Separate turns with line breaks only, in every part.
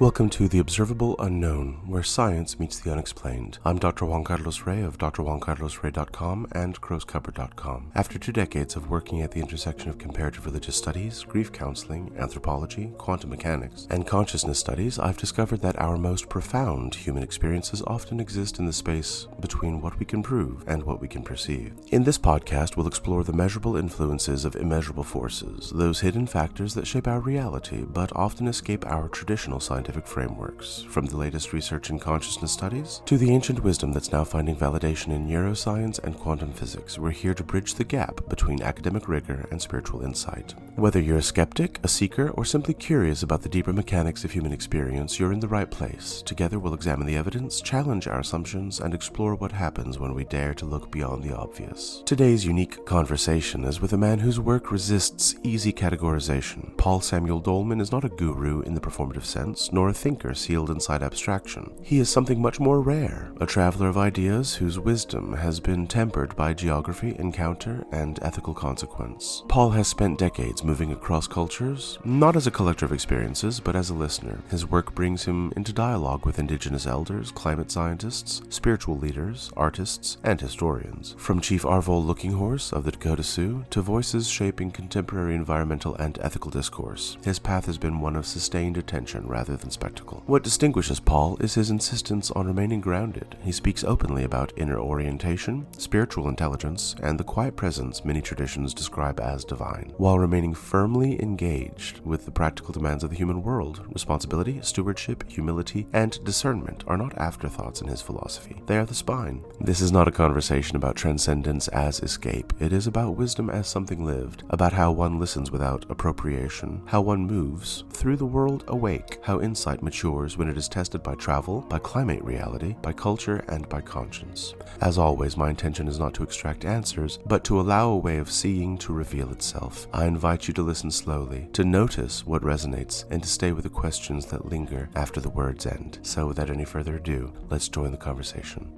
Welcome to the Observable Unknown, where science meets the unexplained. I'm Dr. Juan Carlos Rey of drjuancarlosrey.com and crowscover.com. After 2 decades of working at the intersection of comparative religious studies, grief counseling, anthropology, quantum mechanics, and consciousness studies, I've discovered that our most profound human experiences often exist in the space between what we can prove and what we can perceive. In this podcast, we'll explore the measurable influences of immeasurable forces, those hidden factors that shape our reality but often escape our traditional scientific frameworks, from the latest research in consciousness studies to the ancient wisdom that's now finding validation in neuroscience and quantum physics. We're here to bridge the gap between academic rigor and spiritual insight. Whether you're a skeptic, a seeker, or simply curious about the deeper mechanics of human experience, you're in the right place. Together we'll examine the evidence, challenge our assumptions, and explore what happens when we dare to look beyond the obvious. Today's unique conversation is with a man whose work resists easy categorization. Paul Samuel Dolman is not a guru in the performative sense, nor a thinker sealed inside abstraction. He is something much more rare, a traveler of ideas whose wisdom has been tempered by geography, encounter, and ethical consequence. Paul has spent decades moving across cultures, not as a collector of experiences, but as a listener. His work brings him into dialogue with Indigenous elders, climate scientists, spiritual leaders, artists, and historians. From Chief Arvol Looking Horse of the Dakota Sioux to voices shaping contemporary environmental and ethical discourse, his path has been one of sustained attention rather than spectacle. What distinguishes Paul is his insistence on remaining grounded. He speaks openly about inner orientation, spiritual intelligence, and the quiet presence many traditions describe as divine, while remaining firmly engaged with the practical demands of the human world. Responsibility, stewardship, humility, and discernment are not afterthoughts in his philosophy. They are the spine. This is not a conversation about transcendence as escape. It is about wisdom as something lived, about how one listens without appropriation, how one moves through the world awake, how insight matures when it is tested by travel, by climate reality, by culture, and by conscience. As always, my intention is not to extract answers, but to allow a way of seeing to reveal itself. I invite you to listen slowly, to notice what resonates, and to stay with the questions that linger after the words end. So without any further ado, let's join the conversation.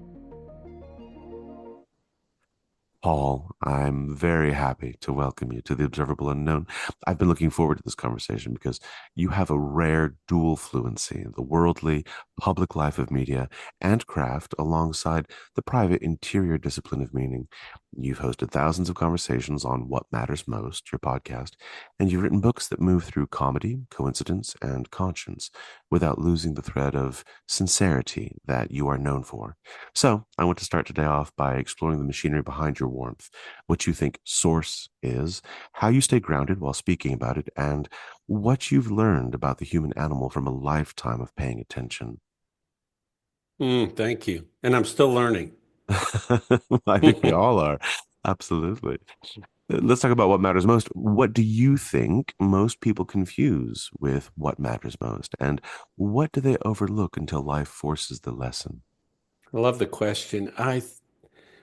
Paul, I'm very happy to welcome you to the Observable Unknown. I've been looking forward to this conversation because you have a rare dual fluency, the worldly public life of media and craft alongside the private interior discipline of meaning. You've hosted thousands of conversations on What Matters Most, your podcast, and you've written books that move through comedy, coincidence, and conscience without losing the thread of sincerity that you are known for. So I want to start today off by exploring the machinery behind your warmth, what you think source is, how you stay grounded while speaking about it, and what you've learned about the human animal from a lifetime of paying attention.
Thank you. And I'm still learning.
I think we all are. Absolutely. Let's talk about what matters most. What do you think most people confuse with what matters most? And what do they overlook until life forces the lesson?
I love the question.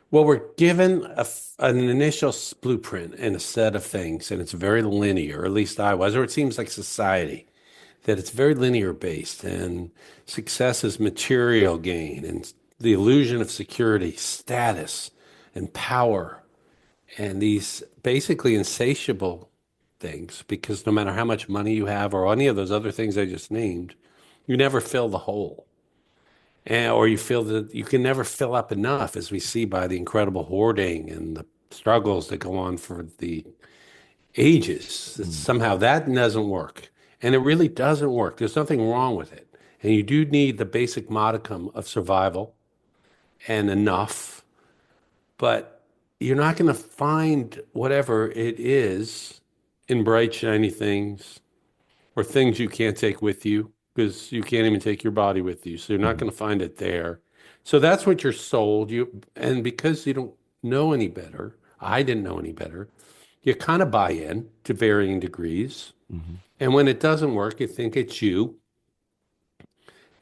Well, we're given an initial blueprint and a set of things, and it's very linear, or at least I was, or it seems like society, that it's very linear based, and success is material gain, and the illusion of security, status, and power, and these basically insatiable things, because no matter how much money you have or any of those other things I just named, you never fill the hole. Or you feel that you can never fill up enough, as we see by the incredible hoarding and the struggles that go on for the ages.
Mm.
Somehow that doesn't work. And it really doesn't work. There's nothing wrong with it. And you do need the basic modicum of survival and enough, but you're not going to find whatever it is in bright, shiny things or things you can't take with you because you can't even take your body with you. So you're not
Mhm.
going to find it there. So that's what you're sold. And because you don't know any better, I didn't know any better, you kind of buy in to varying degrees.
Mhm.
And when it doesn't work, you think it's you.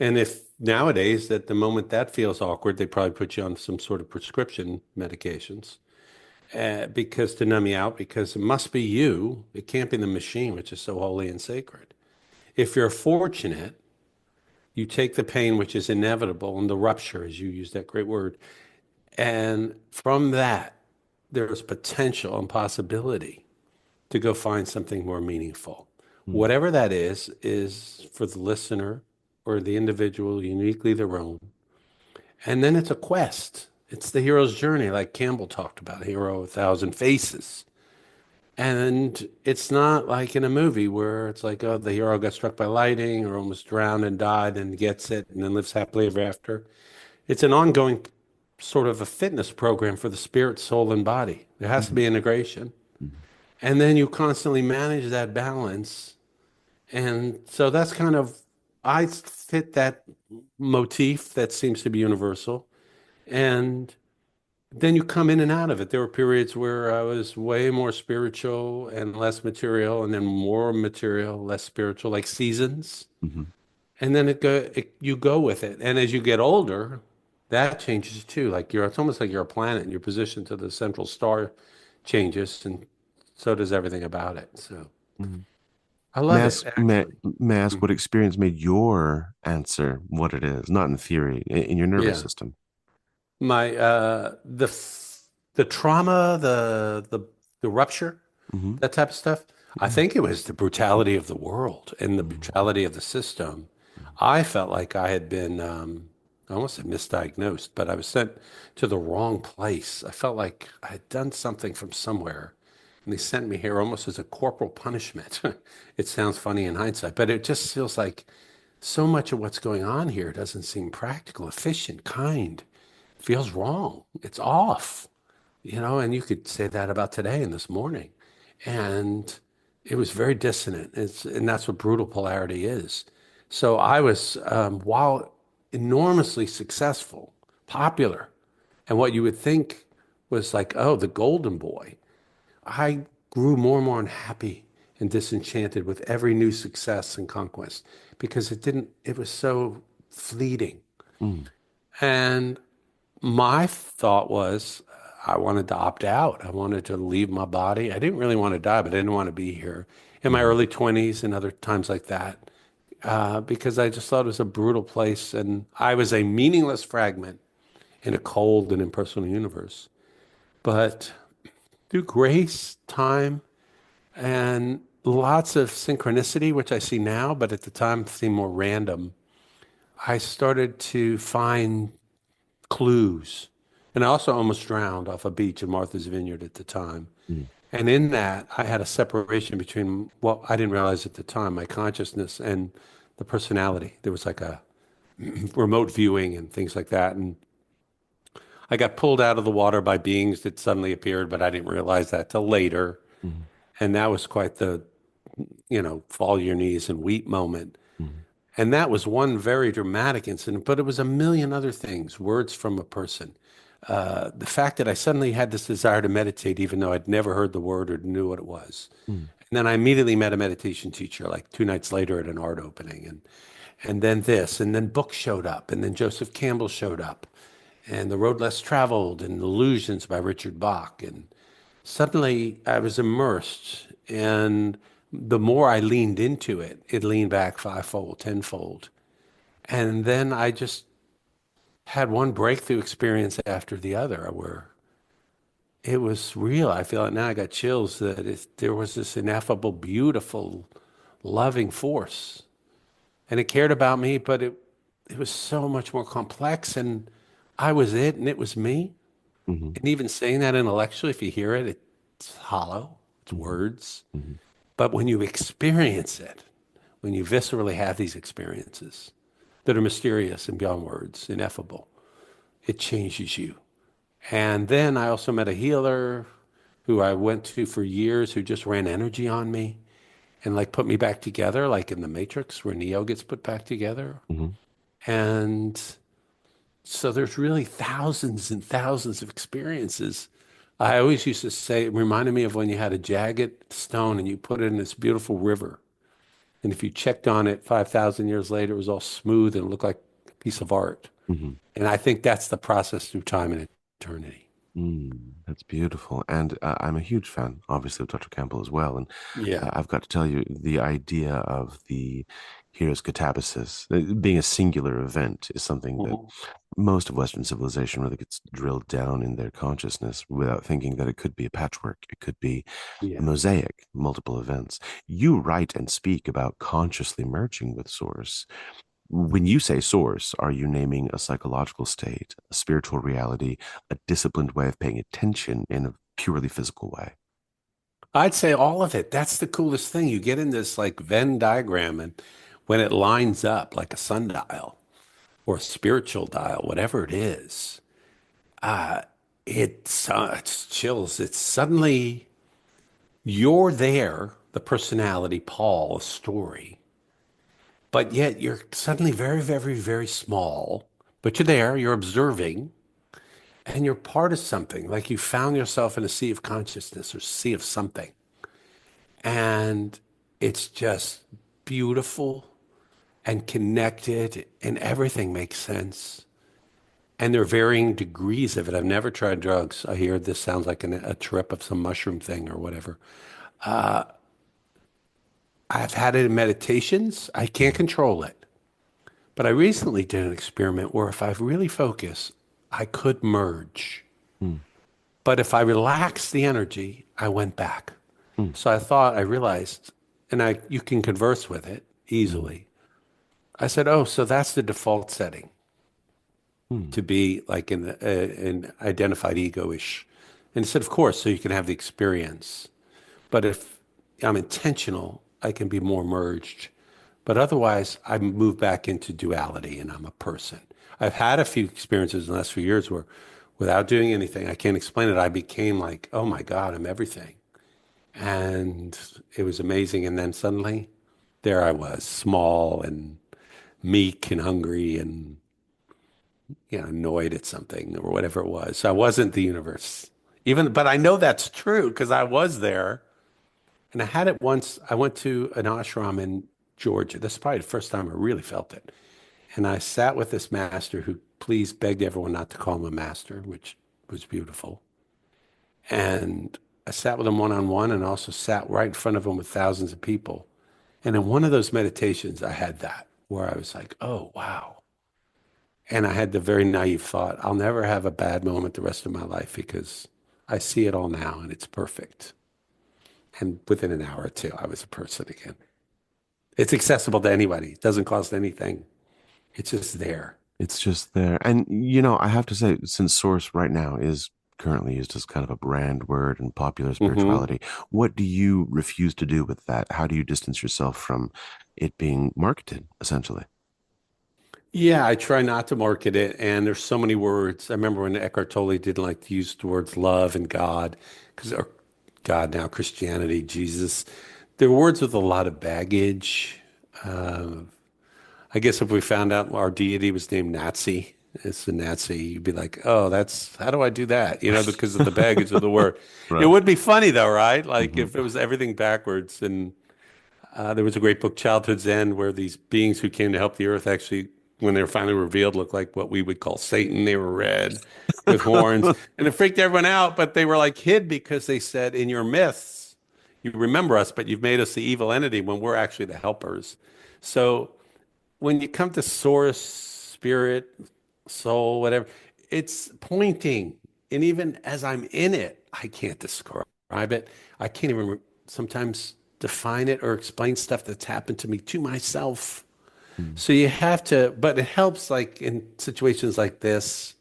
And if nowadays that the moment that feels awkward, they probably put you on some sort of prescription medications because to numb you out, because it must be you. It can't be the machine, which is so holy and sacred. If you're fortunate, you take the pain, which is inevitable, and the rupture, as you use that great word. And from that, there's potential and possibility to go find something more meaningful.
Mm.
Whatever that is for the listener or the individual uniquely their own. And then it's a quest. It's the hero's journey, like Campbell talked about, Hero of a Thousand Faces. And it's not like in a movie where it's like, oh, the hero got struck by lightning or almost drowned and died and gets it and then lives happily ever after. It's an ongoing sort of a fitness program for the spirit, soul, and body. There has to
Mhm.
be integration.
Mhm.
And then you constantly manage that balance. And so that's kind of, I fit that motif that seems to be universal. And then you come in and out of it. There were periods where I was way more spiritual and less material, and then more material, less spiritual, like seasons.
Mhm.
And then you go with it. And as you get older, that changes too. Like it's almost like you're a planet and your position to the central star changes, and so does everything about it. So
Mhm.
I
May I
love it,
ask, may,
actually.
may I ask
Mhm.
what experience made your answer what it is, not in theory, in your nervous
Yeah.
system?
My the trauma, the rupture,
Hmm.
that type of stuff. I
Yeah.
think it was the brutality of the world and the
Mhm.
brutality of the system. I felt like I had been, I almost said misdiagnosed, but I was sent to the wrong place. I felt like I had done something from somewhere, and they sent me here almost as a corporal punishment. It sounds funny in hindsight, but it just feels like so much of what's going on here doesn't seem practical, efficient, kind. Feels wrong. It's off, and you could say that about today and this morning. And it was very dissonant. And that's what brutal polarity is. So I was, while enormously successful, popular, and what you would think was like, oh, the golden boy, I grew more and more unhappy and disenchanted with every new success and conquest because it was so fleeting.
Mm.
And my thought was I wanted to opt out. I wanted to leave my body. I didn't really want to die, but I didn't want to be here in my
Mhm.
early 20s and other times like that, because I just thought it was a brutal place. And I was a meaningless fragment in a cold and impersonal universe. But through grace, time, and lots of synchronicity, which I see now, but at the time seemed more random, I started to find clues. And I also almost drowned off a beach in Martha's Vineyard at the time.
Mm.
And in that, I had a separation between what I didn't realize at the time, my consciousness and the personality. There was like a remote viewing and things like that. And I got pulled out of the water by beings that suddenly appeared, but I didn't realize that till later.
Mhm.
And that was quite the, fall your knees and weep moment.
Mhm.
And that was one very dramatic incident, but it was a million other things, words from a person. The fact that I suddenly had this desire to meditate, even though I'd never heard the word or knew what it was.
Mm.
And then I immediately met a meditation teacher like 2 nights later at an art opening. And then this, and then books showed up, and then Joseph Campbell showed up, and The Road Less Traveled, and Illusions by Richard Bach. And suddenly I was immersed. And the more I leaned into it, it leaned back fivefold, tenfold. And then I just had one breakthrough experience after the other where it was real. I feel it now. I got chills that there was this ineffable, beautiful, loving force. And it cared about me, but it was so much more complex. And I was it and it was me.
Mhm.
And even saying that intellectually, if you hear it, it's hollow, it's
Mhm.
words.
Mhm.
But when you experience it, when you viscerally have these experiences that are mysterious and beyond words, ineffable, it changes you. And then I also met a healer who I went to for years who just ran energy on me and like put me back together, like in the Matrix where Neo gets put back together.
Mhm.
And so there's really thousands and thousands of experiences. I always used to say, it reminded me of when you had a jagged stone and you put it in this beautiful river. And if you checked on it 5,000 years later, it was all smooth and looked like a piece of art.
Mhm.
And I think that's the process through time and eternity.
That's beautiful. And I'm a huge fan, obviously, of Dr. Campbell as well. And
Yeah.
I've got to tell you, the idea of the hero's catabasis, being a singular event, is something that
Mhm.
most of Western civilization really gets drilled down in their consciousness without thinking that it could be a patchwork. It could be a
Yeah.
mosaic, multiple events. You write and speak about consciously merging with Source. When you say source, are you naming a psychological state, a spiritual reality, a disciplined way of paying attention in a purely physical way?
I'd say all of it. That's the coolest thing. You get in this like Venn diagram, and when it lines up like a sundial or a spiritual dial, whatever it is, uh, it's chills. It's suddenly you're there, the personality, Paul, a story, but yet you're suddenly very, very, very small. But you're there, you're observing, and you're part of something. Like you found yourself in a sea of consciousness or sea of something. And it's just beautiful and connected, and everything makes sense. And there are varying degrees of it. I've never tried drugs. I hear this sounds like a trip of some mushroom thing or whatever. I've had it in meditations. I can't control it. But I recently did an experiment where if I really focus, I could merge.
Hmm.
But if I relaxed the energy, I went back.
Hmm.
So I realized, and you can converse with it easily. I said, oh, so that's the default setting
Hmm.
to be like an identified ego-ish. And he said, of course, so you can have the experience. But if I'm intentional, I can be more merged. But otherwise, I move back into duality and I'm a person. I've had a few experiences in the last few years where without doing anything, I can't explain it. I became like, oh my God, I'm everything. And it was amazing. And then suddenly there I was, small and meek and hungry and annoyed at something or whatever it was. So I wasn't the universe. But I know that's true because I was there. And I had it once. I went to an ashram in Georgia. This is probably the first time I really felt it. And I sat with this master who please begged everyone not to call him a master, which was beautiful. And I sat with him one on one and also sat right in front of him with thousands of people. And in one of those meditations, I had that where I was like, oh, wow. And I had the very naive thought, I'll never have a bad moment the rest of my life because I see it all now and it's perfect. And within an hour or two, I was a person again. It's accessible to anybody. It doesn't cost anything. It's just there.
It's just there. And, I have to say, since source right now is currently used as kind of a brand word in popular
Hmm.
spirituality, what do you refuse to do with that? How do you distance yourself from it being marketed, essentially?
Yeah, I try not to market it. And there's so many words. I remember when Eckhart Tolle didn't like to use the words love and God, or God now, Christianity, Jesus. They're words with a lot of baggage. Uh, I guess if we found out our deity was named Nazi, it's a Nazi, you'd be like, oh, how do I do that? Because of the baggage of the word. It
Right.
would be funny though, right? Like
Hmm.
if it was everything backwards. And there was a great book, Childhood's End, where these beings who came to help the earth actually, when they were finally revealed, looked like what we would call Satan. They were red with horns and it freaked everyone out, but they were like hid because they said, in your myths, you remember us, but you've made us the evil entity when we're actually the helpers. So when you come to source, spirit, soul, whatever, it's pointing. And even as I'm in it, I can't describe it. I can't even sometimes define it or explain stuff that's happened to me to myself. So you have to, but it helps like in situations like this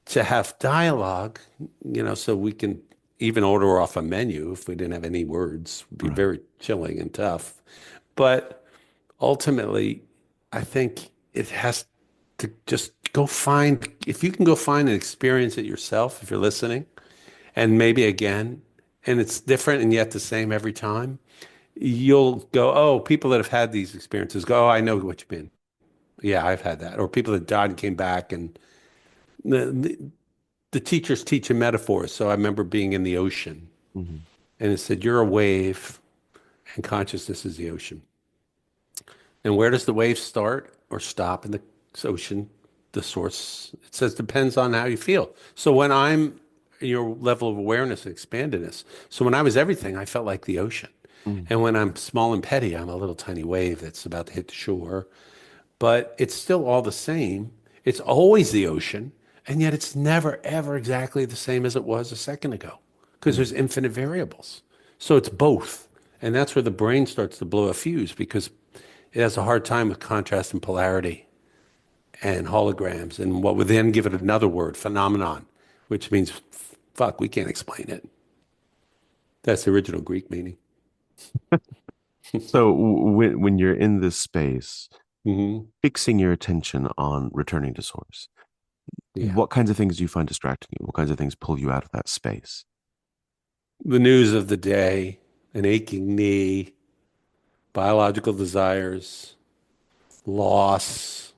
to have dialogue, so we can even order off a menu if we didn't have any words. It'd be
Right.
very chilling and tough. But ultimately, I think it has to just go find, if you can go find and experience it yourself, if you're listening, and maybe again, and it's different and yet the same every time, you'll go, oh, people that have had these experiences go, oh, I know what you mean. Yeah, I've had that. Or people that died and came back. And the teachers teach in metaphors. So I remember being in the ocean
Hmm.
and it said, you're a wave and consciousness is the ocean. And where does the wave start or stop in the ocean? The source, it says, depends on how you feel. So when I'm your level of awareness and expandedness. So when I was everything, I felt like the ocean.
Mm.
And when I'm small and petty, I'm a little tiny wave that's about to hit the shore. But it's still all the same. It's always the ocean. And yet it's never, ever exactly the same as it was a second ago because
Mm.
there's infinite variables. So it's both. And that's where the brain starts to blow a fuse because it has a hard time with contrast and polarity and holograms, and what would then give it another word, phenomenon, which means, fuck, we can't explain it. That's the original Greek meaning.
So when you're in this space,
Hmm.
fixing your attention on returning to source,
Yeah.
what kinds of things do you find distracting you? What kinds of things pull you out of that space?
The news of the day, an aching knee, biological desires, loss,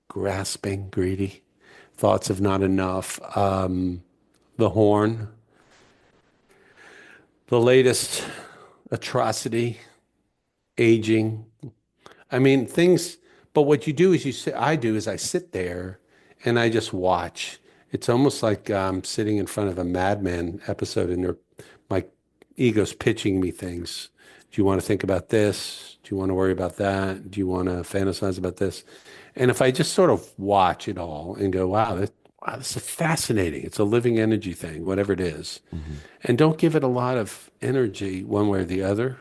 grasping, greedy, thoughts of not enough, the horn, the latest atrocity, aging. I mean, things, but what you do is you sit, I do is I sit there and I just watch. It's almost like sitting in front of a Madman episode and my ego's pitching me things. Do you want to think about this? Do you want to worry about that? Do you want to fantasize about this? And if I just sort of watch it all and go, wow, this is fascinating. It's a living energy thing, whatever it is.
Hmm.
And don't give it a lot of energy one way or the other.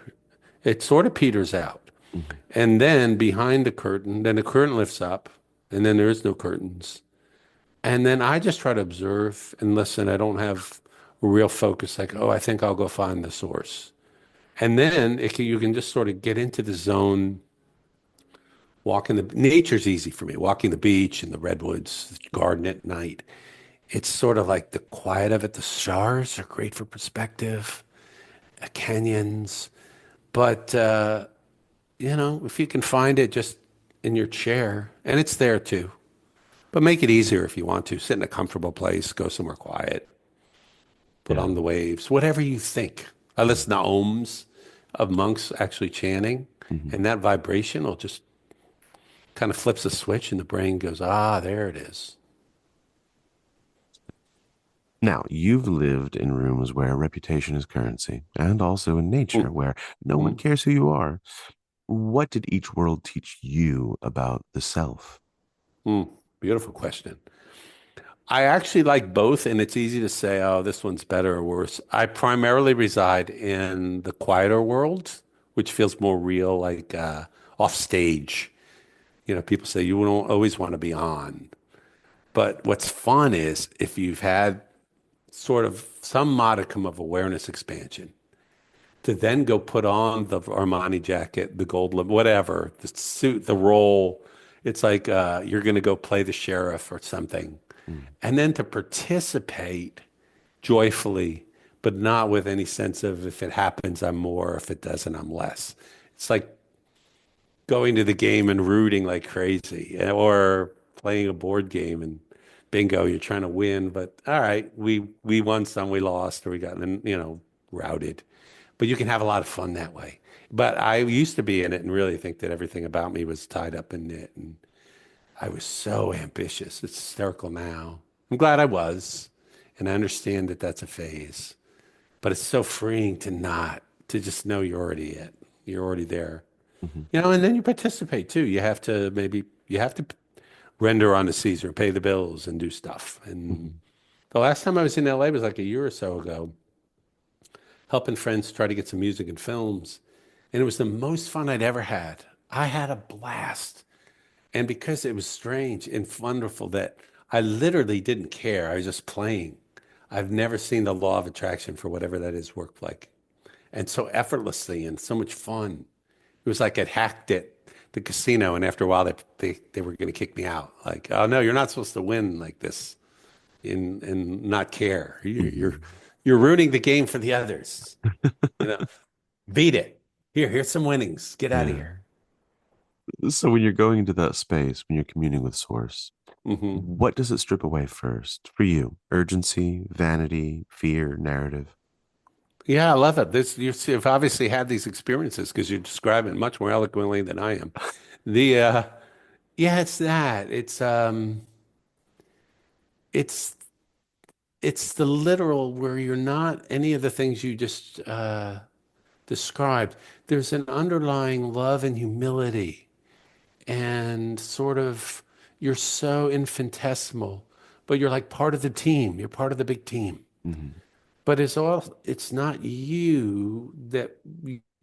It sort of peters out.
Hmm.
And then behind the curtain, then the curtain lifts up, and then there is no curtains. And then I just try to observe and listen. I don't have a real focus like, oh, I think I'll go find the source. And then you can just sort of get into the zone, walking nature's easy for me, walking the beach and the redwoods, the garden at night. It's sort of like the quiet of it. The stars are great for perspective, canyons. But if you can find it just in your chair, and it's there too, but make it easier if you want to. Sit in a comfortable place, go somewhere quiet, put
Yeah.
on the waves, whatever you think. I listen to ohms of monks actually chanting,
Hmm.
and that vibration will just kind of flips a switch, and the brain goes, ah, there it is.
Now, you've lived in rooms where reputation is currency, and also in nature where no one
Mm-hmm.
cares who you are. What did each world teach you about the self?
Mm, beautiful question. I actually like both, and it's easy to say, oh, this one's better or worse. I primarily reside in the quieter world, which feels more real, like off stage. People say you don't always want to be on. But what's fun is if you've had sort of some modicum of awareness expansion, to then go put on the Armani jacket, the gold, whatever, the suit, the role. It's like you're going to go play the sheriff or something.
Mm.
And then to participate joyfully, but not with any sense of if it happens, I'm more, if it doesn't, I'm less. It's like going to the game and rooting like crazy, or playing a board game and bingo, you're trying to win, but all right, we won some, we lost, or we got routed. But you can have a lot of fun that way. But I used to be in it and really think that everything about me was tied up in it, and I was so ambitious. It's hysterical now. I'm glad I was, and I understand that that's a phase. But it's so freeing to just know you're already it. You're already there.
Hmm.
And then you participate too. You have to render on the Caesar, pay the bills, and do stuff. And
Hmm.
the last time I was in LA was like a year or so ago, helping friends try to get some music and films. And it was the most fun I'd ever had. I had a blast. And because it was strange and wonderful that I literally didn't care, I was just playing. I've never seen the law of attraction for whatever that is work like. And so effortlessly and so much fun. It was like I'd hacked it, the casino, and after a while they were going to kick me out. Like, oh no, you're not supposed to win like this and not care.
Hmm.
You're ruining the game for the others. You know, beat it. Here's some winnings. Get out of
Yeah.
here.
So when you're going into that space, when you're communing with source,
Hmm.
what does it strip away first for you? Urgency, vanity, fear, narrative?
Yeah, I love it. You've obviously had these experiences because you describe it much more eloquently than I am. The yeah, it's that. It's it's the literal where you're not any of the things you just described. There's an underlying love and humility, and sort of you're so infinitesimal, but you're like part of the team. You're part of the big team.
Hmm.
But it's not you that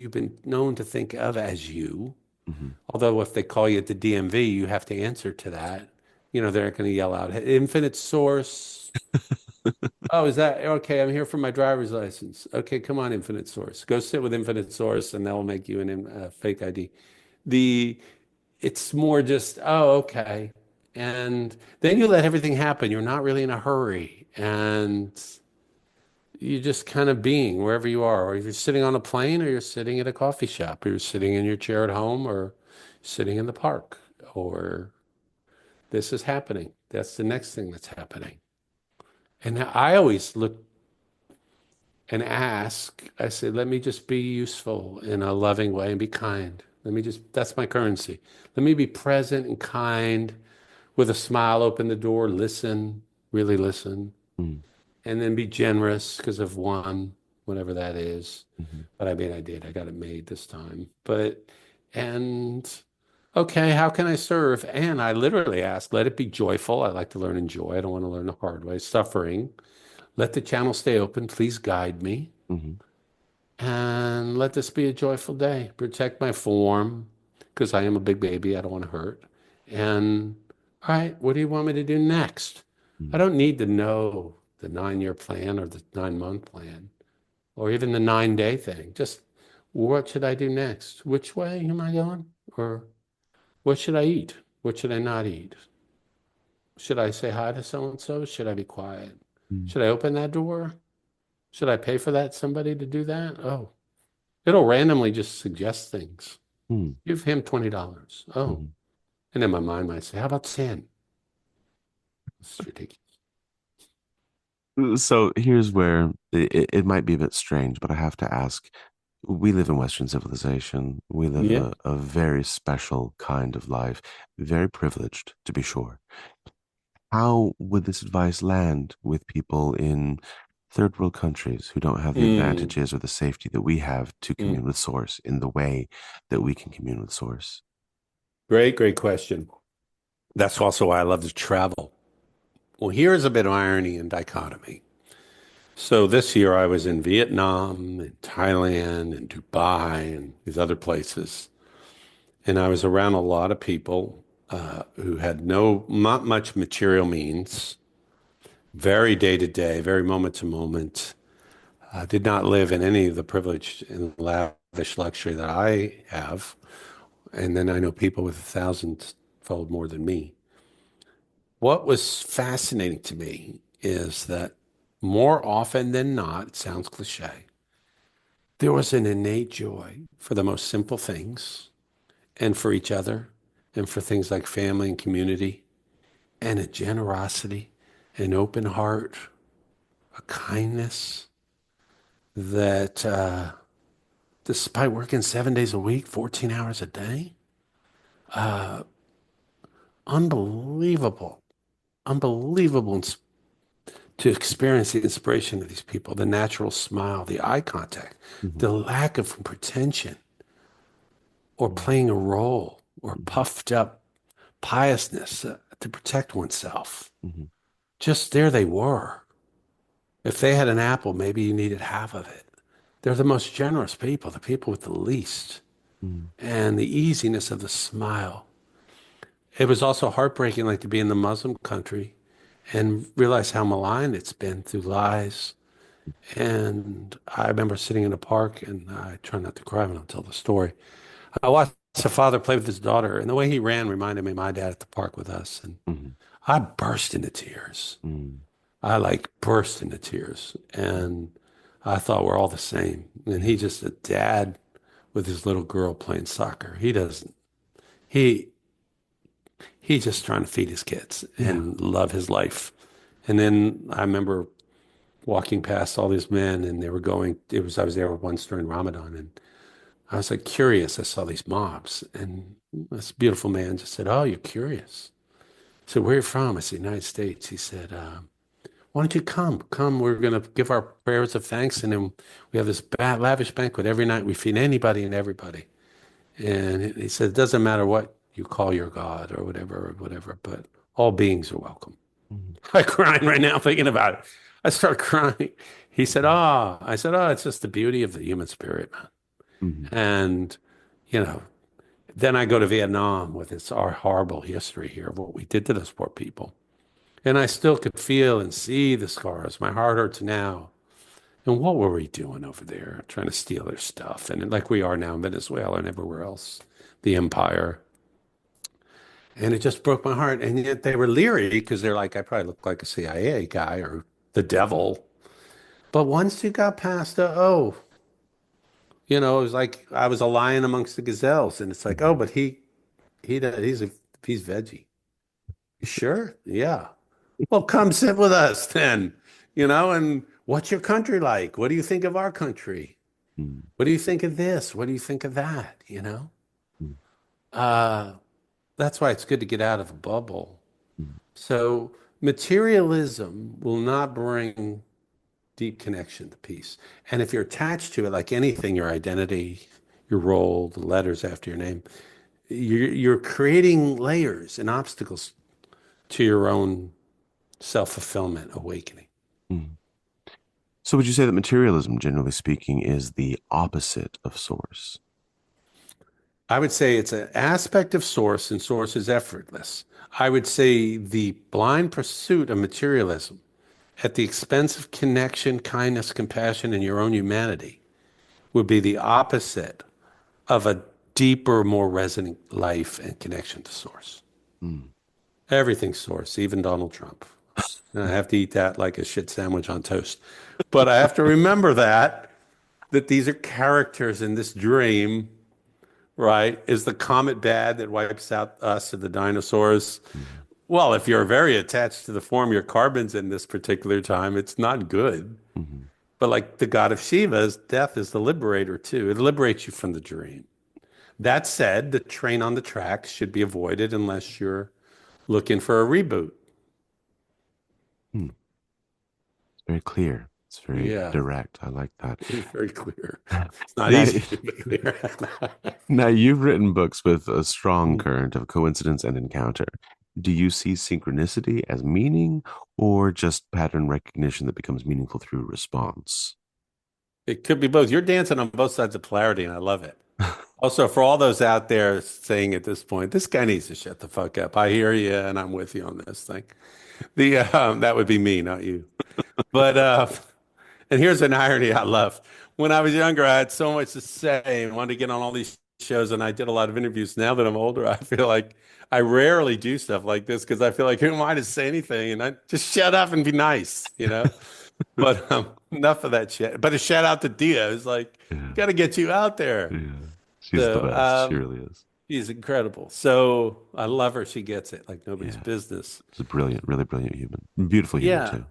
you've been known to think of as you.
Hmm.
Although if they call you at the DMV, you have to answer to that. They're not going to yell out, infinite source. Oh, is that okay? I'm here for my driver's license. Okay, come on, infinite source. Go sit with infinite source and they'll make you a fake ID. The It's more just, oh, okay. And then you let everything happen. You're not really in a hurry. And you're just kind of being wherever you are. Or you're sitting on a plane, or you're sitting at a coffee shop, or you're sitting in your chair at home, or sitting in the park, or this is happening. That's the next thing that's happening. And I always look and ask, I say, let me just be useful in a loving way and be kind. That's my currency. Let me be present and kind with a smile, open the door, listen, really listen,
Mm.
and then be generous because of one, whatever that is.
Hmm.
But I mean, I did. I got it made this time. And okay, how can I serve? And I literally ask, let it be joyful. I like to learn in joy. I don't want to learn the hard way. Suffering. Let the channel stay open. Please guide me.
Hmm.
And let this be a joyful day. Protect my form because I am a big baby. I don't want to hurt. And all right, what do you want me to do next? I
Mm.
don't need to know the 9-year plan or the 9-month plan or even the 9-day thing. Just what should I do next? Which way am I going? Or what should I eat? What should I not eat? Should I say hi to so and so? Should I be quiet?
Mm.
Should I open that door? Should I pay for that somebody to do that? Oh, it'll randomly just suggest things.
Mm.
Give him $20. Oh,
Mhm.
and then my mind might say, how about 10? It's ridiculous.
So here's where it might be a bit strange, but I have to ask. We live in Western civilization. We live
Yeah.
a very special kind of life, very privileged, to be sure. How would this advice land with people in third world countries who don't have the
Mm,
advantages or the safety that we have to
mm.
commune with Source in the way that we can commune with Source?
Great, great question. That's also why I love to travel. Well, here's a bit of irony and dichotomy. So this year I was in Vietnam, in Thailand, and Dubai, and these other places. And I was around a lot of people who had not much material means, very day to day, very moment to moment, did not live in any of the privilege and lavish luxury that I have. And then I know people with 1,000-fold more than me. What was fascinating to me is that more often than not, it sounds cliche, there was an innate joy for the most simple things and for each other and for things like family and community and a generosity, an open heart, a kindness that despite working 7 days a week, 14 hours a day, unbelievable, unbelievable to experience the inspiration of these people, the natural smile, the eye contact,
Mhm.
the lack of pretension or
Mhm.
playing a role or
Mhm.
puffed up piousness to protect oneself.
Mhm.
Just there they were. If they had an apple, maybe you needed half of it. They're the most generous people, the people with the least,
Mhm.
and the easiness of the smile. It was also heartbreaking, like to be in the Muslim country and realize how maligned it's been through lies. And I remember sitting in a park, and I try not to cry when I tell the story. I watched a father play with his daughter, and the way he ran reminded me of my dad at the park with us. And
Mhm.
I burst into tears.
Mhm.
I like burst into tears. And I thought we're all the same. And
Yeah.
he just a dad with his little girl playing soccer. He doesn't, he, he's just trying to feed his kids
Yeah.
and love his life. And then I remember walking past all these men and they were going, I was there once during Ramadan and I was like curious. I saw these mobs and this beautiful man just said, oh, you're curious. I said, where are you from? I said, United States. He said, why don't you come? Come, we're going to give our prayers of thanks. And then we have this lavish banquet every night. We feed anybody and everybody. And he said, it doesn't matter what you call your God or whatever, but all beings are welcome.
Mhm.
I'm crying right now thinking about it. I start crying. He said,
Mhm.
ah, I said, oh, it's just the beauty of the human spirit, man.
Mhm.
And, you know, then I go to Vietnam with our horrible history here of what we did to those poor people. And I still could feel and see the scars. My heart hurts now. And what were we doing over there? Trying to steal their stuff. And like we are now in Venezuela and everywhere else, the empire. And it just broke my heart. And yet they were leery because they're like, I probably look like a CIA guy or the devil. But once you got past it was like I was a lion amongst the gazelles. And it's like, oh,
Mhm.
but he's veggie. You sure? Yeah. Well, come sit with us then, and what's your country like? What do you think of our country?
Mhm.
What do you think of this? What do you think of that?
Mhm.
Uh, that's why it's good to get out of a bubble.
Mhm.
So materialism will not bring deep connection to peace. And if you're attached to it, like anything, your identity, your role, the letters after your name, you're creating layers and obstacles to your own self-fulfillment, awakening.
Mhm. So would you say that materialism, generally speaking, is the opposite of source?
I would say it's an aspect of source, and source is effortless. I would say the blind pursuit of materialism at the expense of connection, kindness, compassion, and your own humanity would be the opposite of a deeper, more resonant life and connection to source.
Mm.
Everything's source, even Donald Trump. And I have to eat that like a shit sandwich on toast. But I have to remember that these are characters in this dream, right? Is the comet bad that wipes out us and the dinosaurs?
Mhm.
Well, if you're very attached to the form your carbon's in this particular time, it's not good.
Mhm.
But like the god of Shiva's death is the liberator too. It liberates you from the dream. That said, the train on the tracks should be avoided unless you're looking for a reboot.
Mm. It's very clear. It's very
Yeah,
direct. I like that.
it's very clear. It's not
Now,
easy to be clear.
now you've written books with a strong current of coincidence and encounter. Do you see synchronicity as meaning or just pattern recognition that becomes meaningful through response?
It could be both. You're dancing on both sides of polarity, and I love it. Also, for all those out there saying at this point, this guy needs to shut the fuck up. I hear you, and I'm with you on this thing. That would be me, not you. But and here's an irony I love. When I was younger, I had so much to say and wanted to get on all these shows, and I did a lot of interviews. Now that I'm older, I feel like I rarely do stuff like this because I feel like who am I to say anything? And I just shut up and be nice. But enough of that shit. But a shout out to Dia. It's like,
Yeah,
got to get you out there.
yeah. She's the
So
best. She really is.
she's incredible. So I love her. She gets it like nobody's
Yeah.
business.
She's a brilliant, really brilliant human. Beautiful human
Yeah.
too.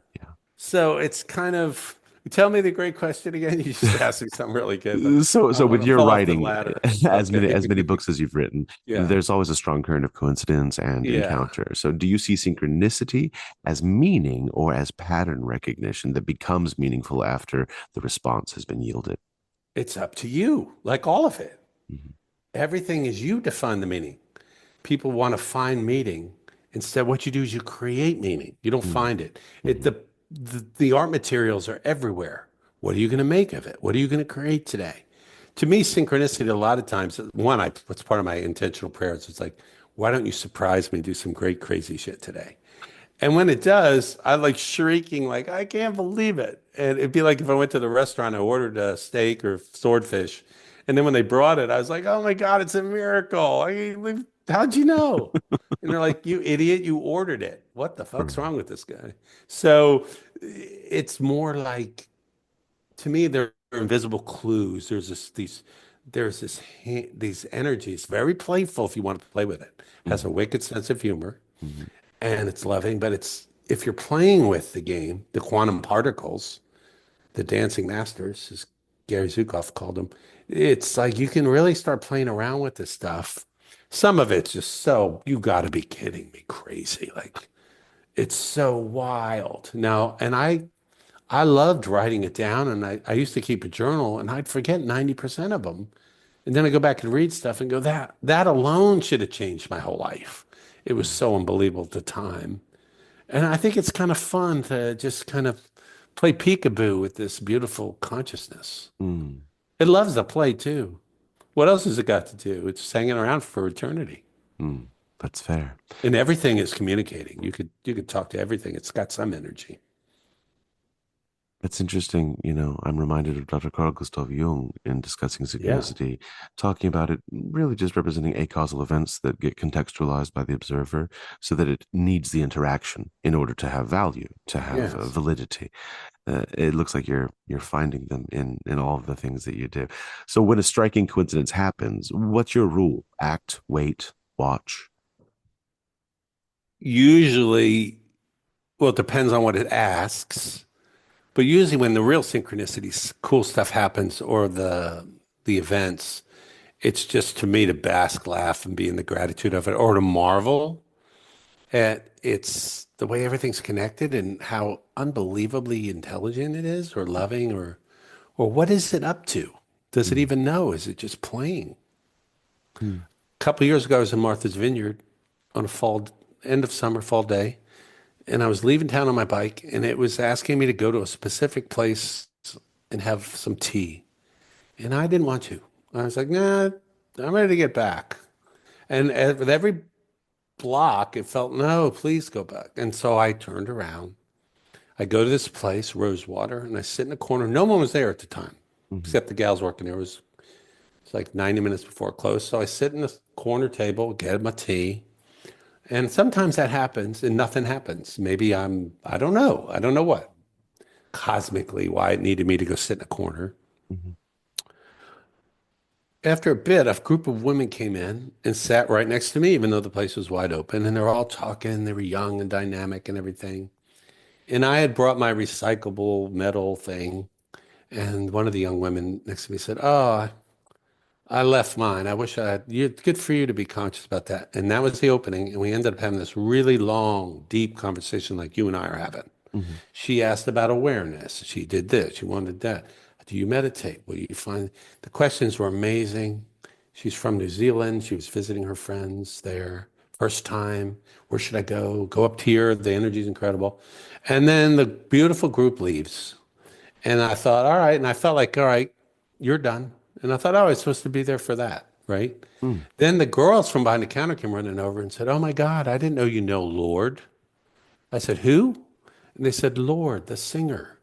So it's kind of, tell me the great question again. You just asked me something really good, but
Yeah. So,
I
so
don't
with
want to
your
fall off the
writing,
ladder.
as many
Okay.
as many books as you've written,
Yeah.
there's always a strong current of coincidence and
Yeah.
encounter. So, do you see synchronicity as meaning or as pattern recognition that becomes meaningful after the response has been yielded?
It's up to you, like all of it.
Mhm.
Everything is you define the meaning. People want to find meaning. Instead, what you do is you create meaning. You don't
Mhm.
find it. It
Mhm.
the art materials are everywhere. What are you going to make of it? What are you going to create today? To me, synchronicity a lot of times, what's part of my intentional prayers. It's like, why don't you surprise me, do some great crazy shit today? And when it does, I like shrieking, like, I can't believe it. And it'd be like if I went to the restaurant, I ordered a steak or swordfish. And then when they brought it, I was like, oh my God, it's a miracle. How'd you know? And they're like, you idiot, you ordered it. What the fuck's
Right.
wrong with this guy? So it's more like, to me, they're invisible clues. These energies, very playful if you want to play with it. Has a
Mhm.
wicked sense of humor
Mhm.
and it's loving, but it's if you're playing with the game, the quantum particles, the dancing masters, as Gary Zukov called them, it's like you can really start playing around with this stuff. Some of it's just so you got to be kidding me crazy. Like it's so wild. Now, and I loved writing it down and I used to keep a journal and I'd forget 90% of them. And then I go back and read stuff and go, that alone should have changed my whole life. It was
Mhm.
so unbelievable at the time. And I think it's kind of fun to just kind of play peekaboo with this beautiful consciousness.
Mm.
It loves to play too. What else has it got to do? It's hanging around for eternity.
Hmm, that's fair.
And everything is communicating. You could talk to everything. It's got some energy.
It's interesting, I'm reminded of Dr. Carl Gustav Jung in discussing
Yeah.
synchronicity, talking about it really just representing acausal events that get contextualized by the observer so that it needs the interaction in order to have value, to have
Yes.
validity. It looks like you're finding them in all of the things that you do. So when a striking coincidence happens, what's your rule? Act, wait, watch.
Usually, well, it depends on what it asks. But usually when the real synchronicities, cool stuff happens or the events, it's just to me to bask, laugh, and be in the gratitude of it, or to marvel at it's the way everything's connected and how unbelievably intelligent it is, or loving, or what is it up to? Does it
Mm,
even know? Is it just playing?
mm,
A couple of years ago, I was in Martha's Vineyard on a fall, end of summer, fall day, and I was leaving town on my bike, and it was asking me to go to a specific place and have some tea. And I didn't want to. I was like, nah, I'm ready to get back. And with every block, it felt, no, please go back. And so I turned around. I go to this place, Rosewater, and I sit in a corner. No one was there at the time,
mhm,
except the gals working there. It's like 90 minutes before it closed. So I sit in this corner table, get my tea. And sometimes that happens and nothing happens. Maybe I don't know. I don't know what cosmically why it needed me to go sit in a corner.
mhm,
After a bit, a group of women came in and sat right next to me, even though the place was wide open. And they're all talking. They were young and dynamic and everything. And I had brought my recyclable metal thing. And one of the young women next to me said, "Oh, I left mine. I wish I had. Good for you to be conscious about that." And that was the opening. And we ended up having this really long, deep conversation like you and I are having.
mhm,
She asked about awareness. She did this. She wanted that. Do you meditate? Will you find the questions were amazing? She's from New Zealand. She was visiting her friends there. First time. Where should I go? Go up here. The energy is incredible. And then the beautiful group leaves. And I thought, all right. And I felt like, all right, you're done. And I thought, oh, I was supposed to be there for that, right?
mm,
Then the girls from behind the counter came running over and said, "Oh my God, I didn't know you know Lord." I said, "Who?" And they said, "Lord, the singer."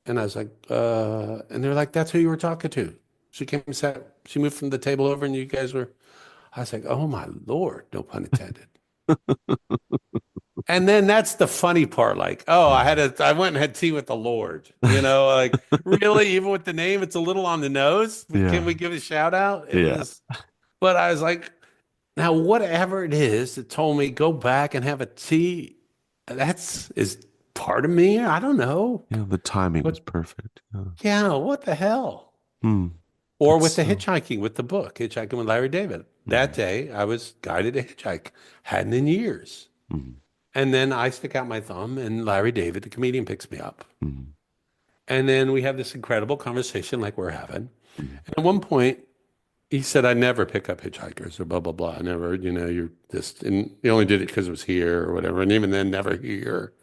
And I was like, and they're like, "That's who you were talking to." She came and sat, she moved from the table over and you guys were, I was like, "Oh my Lord," no pun intended. And then that's the funny part. Like, oh, I went and had tea with the Lord, like really, even with the name, it's a little on the nose. Can
Yeah,
we give a shout out? It
yeah.
was, but I was like, now whatever it is that told me go back and have a tea, is part of me. I don't know.
Yeah, the timing was
What,
perfect. Yeah.
yeah, what the hell?
Hmm.
Or
That's
with the
so.
hitchhiking with the book, Hitchhiking with Larry David. That
Mhm,
day, I was guided to hitchhike, hadn't in years.
mhm,
And then I stick out my thumb, and Larry David, the comedian, picks me up.
mhm,
And then we have this incredible conversation like we're having.
mhm,
And at one point, he said, "I never pick up hitchhikers or blah, blah, blah. I never, you're just, and he only did it because it was here or whatever. And even then, never here."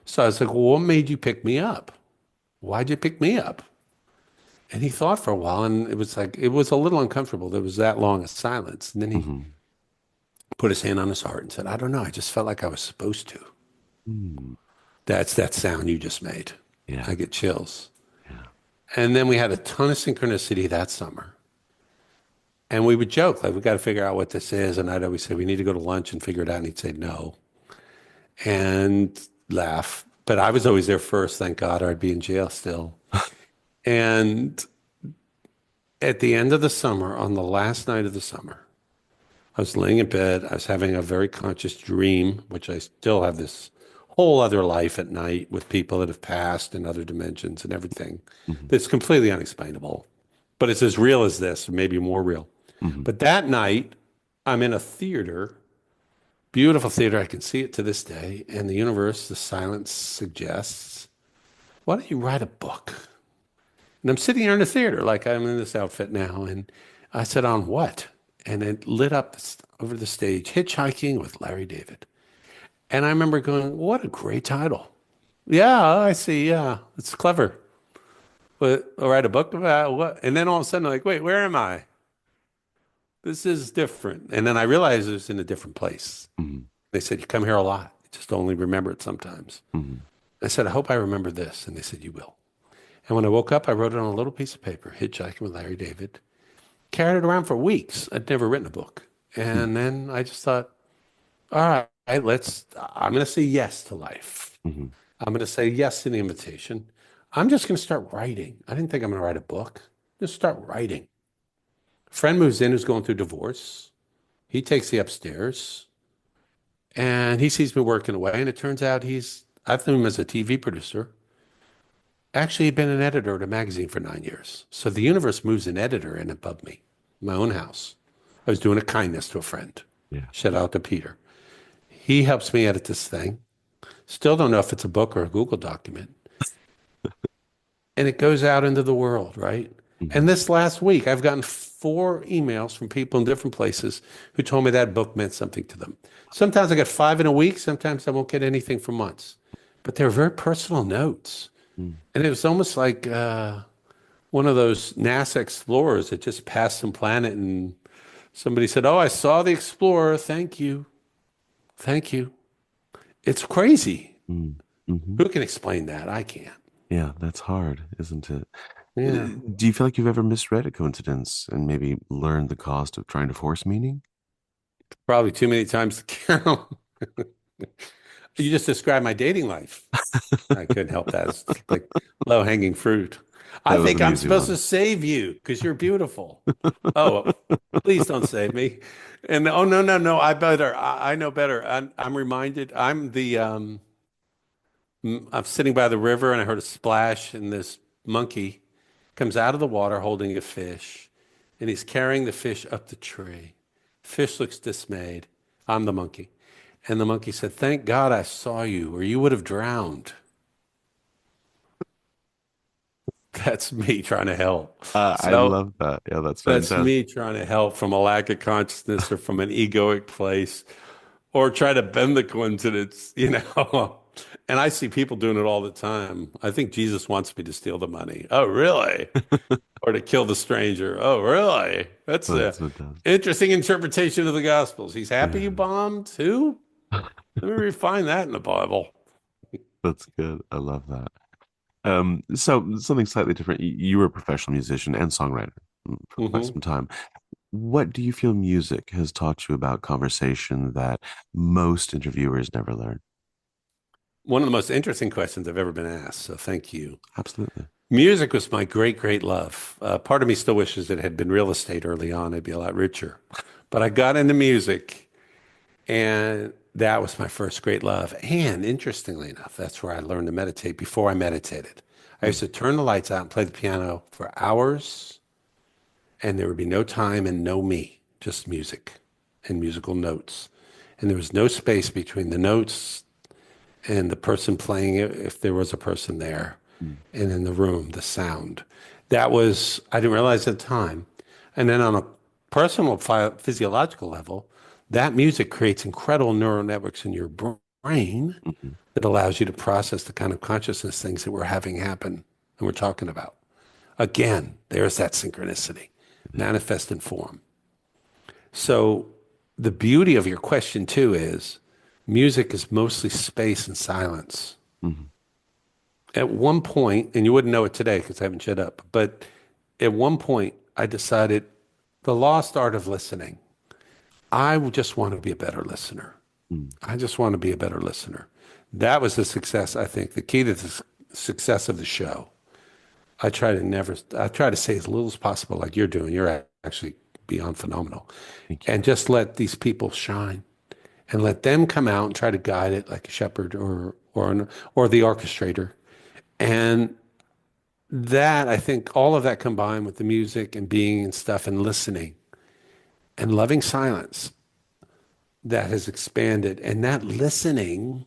So I was like, "Well, what made you pick me up? Why'd you pick me up?" And he thought for a while, and it was like, it was a little uncomfortable. There was that long a silence. And then he
mhm,
put his hand on his heart and said, "I don't know. I just felt like I was supposed to."
mm.
That's that sound you just made.
Yeah,
I get chills.
yeah.
And then we had a ton of synchronicity that summer. And we would joke, like, we got to figure out what this is. And I'd always say, we need to go to lunch and figure it out. And he'd say, no, and laugh. But I was always there first, thank God, or I'd be in jail still. And at the end of the summer, on the last night of the summer, I was laying in bed. I was having a very conscious dream, which I still have this whole other life at night with people that have passed in other dimensions and everything
Mhm,
that's completely unexplainable. But it's as real as this, maybe more real.
mhm,
But that night, I'm in a theater, beautiful theater. I can see it to this day. And the universe, the silence suggests, why don't you write a book? And I'm sitting here in the theater, like I'm in this outfit now. And I said, on what? And it lit up over the stage, Hitchhiking with Larry David. And I remember going, what a great title. Yeah, I see. Yeah, it's clever. But I'll write a book about what? And then all of a sudden, I'm like, wait, where am I? This is different. And then I realized it was in a different place.
Mm-hmm.
They said, you come here a lot. You just only remember it sometimes.
Mm-hmm.
I said, I hope I remember this. And they said, you will. And when I woke up, I wrote it on a little piece of paper, Hitchhiking with Larry David. Carried it around for weeks. I'd never written a book. And then I just thought, all right, I'm going to say yes to life.
Mm-hmm.
I'm going to say yes to the invitation. I'm just going to start writing. I didn't think I'm going to write a book. Just start writing. A friend moves in who's going through divorce. He takes the upstairs and he sees me working away. And it turns out I've known him as a TV producer. Actually, he'd been an editor at a magazine for 9 years. So the universe moves an editor in above me, my own house. I was doing a kindness to a friend.
Yeah.
Shout out to Peter. He helps me edit this thing. Still don't know if it's a book or a Google document. And it goes out into the world, right?
Mm-hmm.
And this last week, I've gotten 4 emails from people in different places who told me that book meant something to them. Sometimes I get 5 in a week. Sometimes I won't get anything for months. But they're very personal notes.
Mm.
And it was almost like one of those NASA explorers that just passed some planet and somebody said, oh, I saw the explorer. Thank you. Thank you. It's crazy.
Mm. Mm-hmm.
Who can explain that? I can't.
Yeah, that's hard, isn't it?
Yeah.
Do you feel like you've ever misread a coincidence and maybe learned the cost of trying to force meaning?
Probably too many times to count. You just described my dating life. I couldn't help that. It's like low-hanging fruit. I
That was
think
an
I'm
easy
supposed
one.
to save you because you're beautiful. Oh, please don't save me. And oh no, no, no, I know better. I'm reminded. I'm sitting by the river and I heard a splash and this monkey comes out of the water holding a fish and he's carrying the fish up the tree. Fish looks dismayed. I'm the monkey. And the monkey said, thank God I saw you or you would have drowned. That's me trying to help.
I
So
love that. Yeah, that's
that's
fantastic.
me trying to help from a lack of consciousness or from an egoic place or try to bend the coincidence, you know. And I see people doing it all the time. I think Jesus wants me to steal the money. Oh, really? Or to kill the stranger. Oh, really? That's a
That's fantastic.
interesting interpretation of the Gospels. He's happy you
Yeah.
bombed. Who? Let me refine that in the Bible.
That's good. I love that. So something slightly different. You were a professional musician and songwriter for quite
Hmm.
some time. What do you feel music has taught you about conversation that most interviewers never learn?
One of the most interesting questions I've ever been asked. So thank you.
Absolutely.
Music was my great, great love. Part of me still wishes it had been real estate early on. I'd be a lot richer. But I got into music, and that was my first great love. And interestingly enough, that's where I learned to meditate before I meditated. I used to turn the lights out and play the piano for hours, and there would be no time and no me, just music and musical notes. And there was no space between the notes and the person playing it, if there was a person there,
Mm.
and in the room, the sound. That was, I didn't realize at the time. And then on a personal physiological level, that music creates incredible neural networks in your brain
Mhm.
that allows you to process the kind of consciousness things that we're having happen and we're talking about. Again, there's that synchronicity, manifest in form. So the beauty of your question too is music is mostly space and silence.
Mhm.
At one point, and you wouldn't know it today because I haven't shut up, but at one point I decided the lost art of listening. Just want to be a better listener.
Mm.
I just want to be a better listener. That was the success, I think, the key to the success of the show. I try to say as little as possible, like you're doing. You're actually beyond phenomenal.
Thank you.
And just let these people shine and let them come out and try to guide it like a shepherd or the orchestrator. And that, I think, all of that combined with the music and being and stuff and listening and loving silence, that has expanded. And that listening,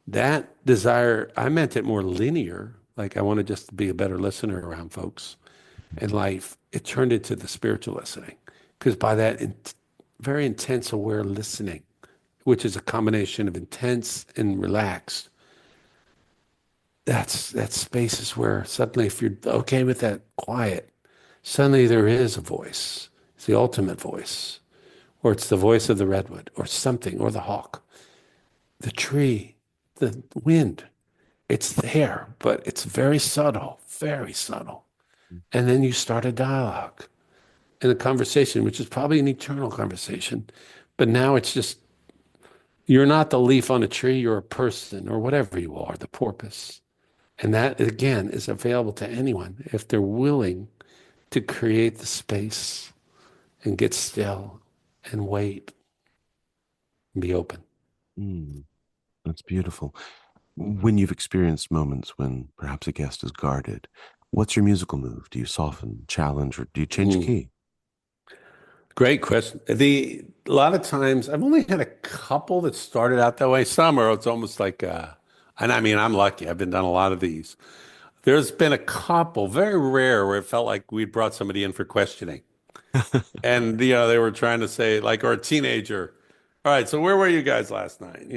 that desire, I meant it more linear. Like I want to just be a better listener around folks in life. It turned into the spiritual listening. Because by that very intense, aware listening, which is a combination of intense and relaxed, that space is where suddenly, if you're okay with that quiet, suddenly there is a voice. It's the ultimate voice, or it's the voice of the redwood, or something, or the hawk, the tree, the wind. It's there, but it's very subtle, very subtle. And then you start a dialogue and a conversation, which is probably an eternal conversation. But now it's just, you're not the leaf on a tree, you're a person or whatever you are, the porpoise. And that, again, is available to anyone if they're willing to create the space and get still and wait and be open.
Mm, that's beautiful. When you've experienced moments when perhaps a guest is guarded, what's your musical move? Do you soften, challenge, or do you change
Mm.
key?
Great question. A lot of times I've only had a couple that started out that way. Some are it's almost like and I mean I'm lucky. I've been done a lot of these. There's been a couple, very rare, where it felt like we'd brought somebody in for questioning. And they were trying to say, like, or a teenager, all right, so where were you guys last night? I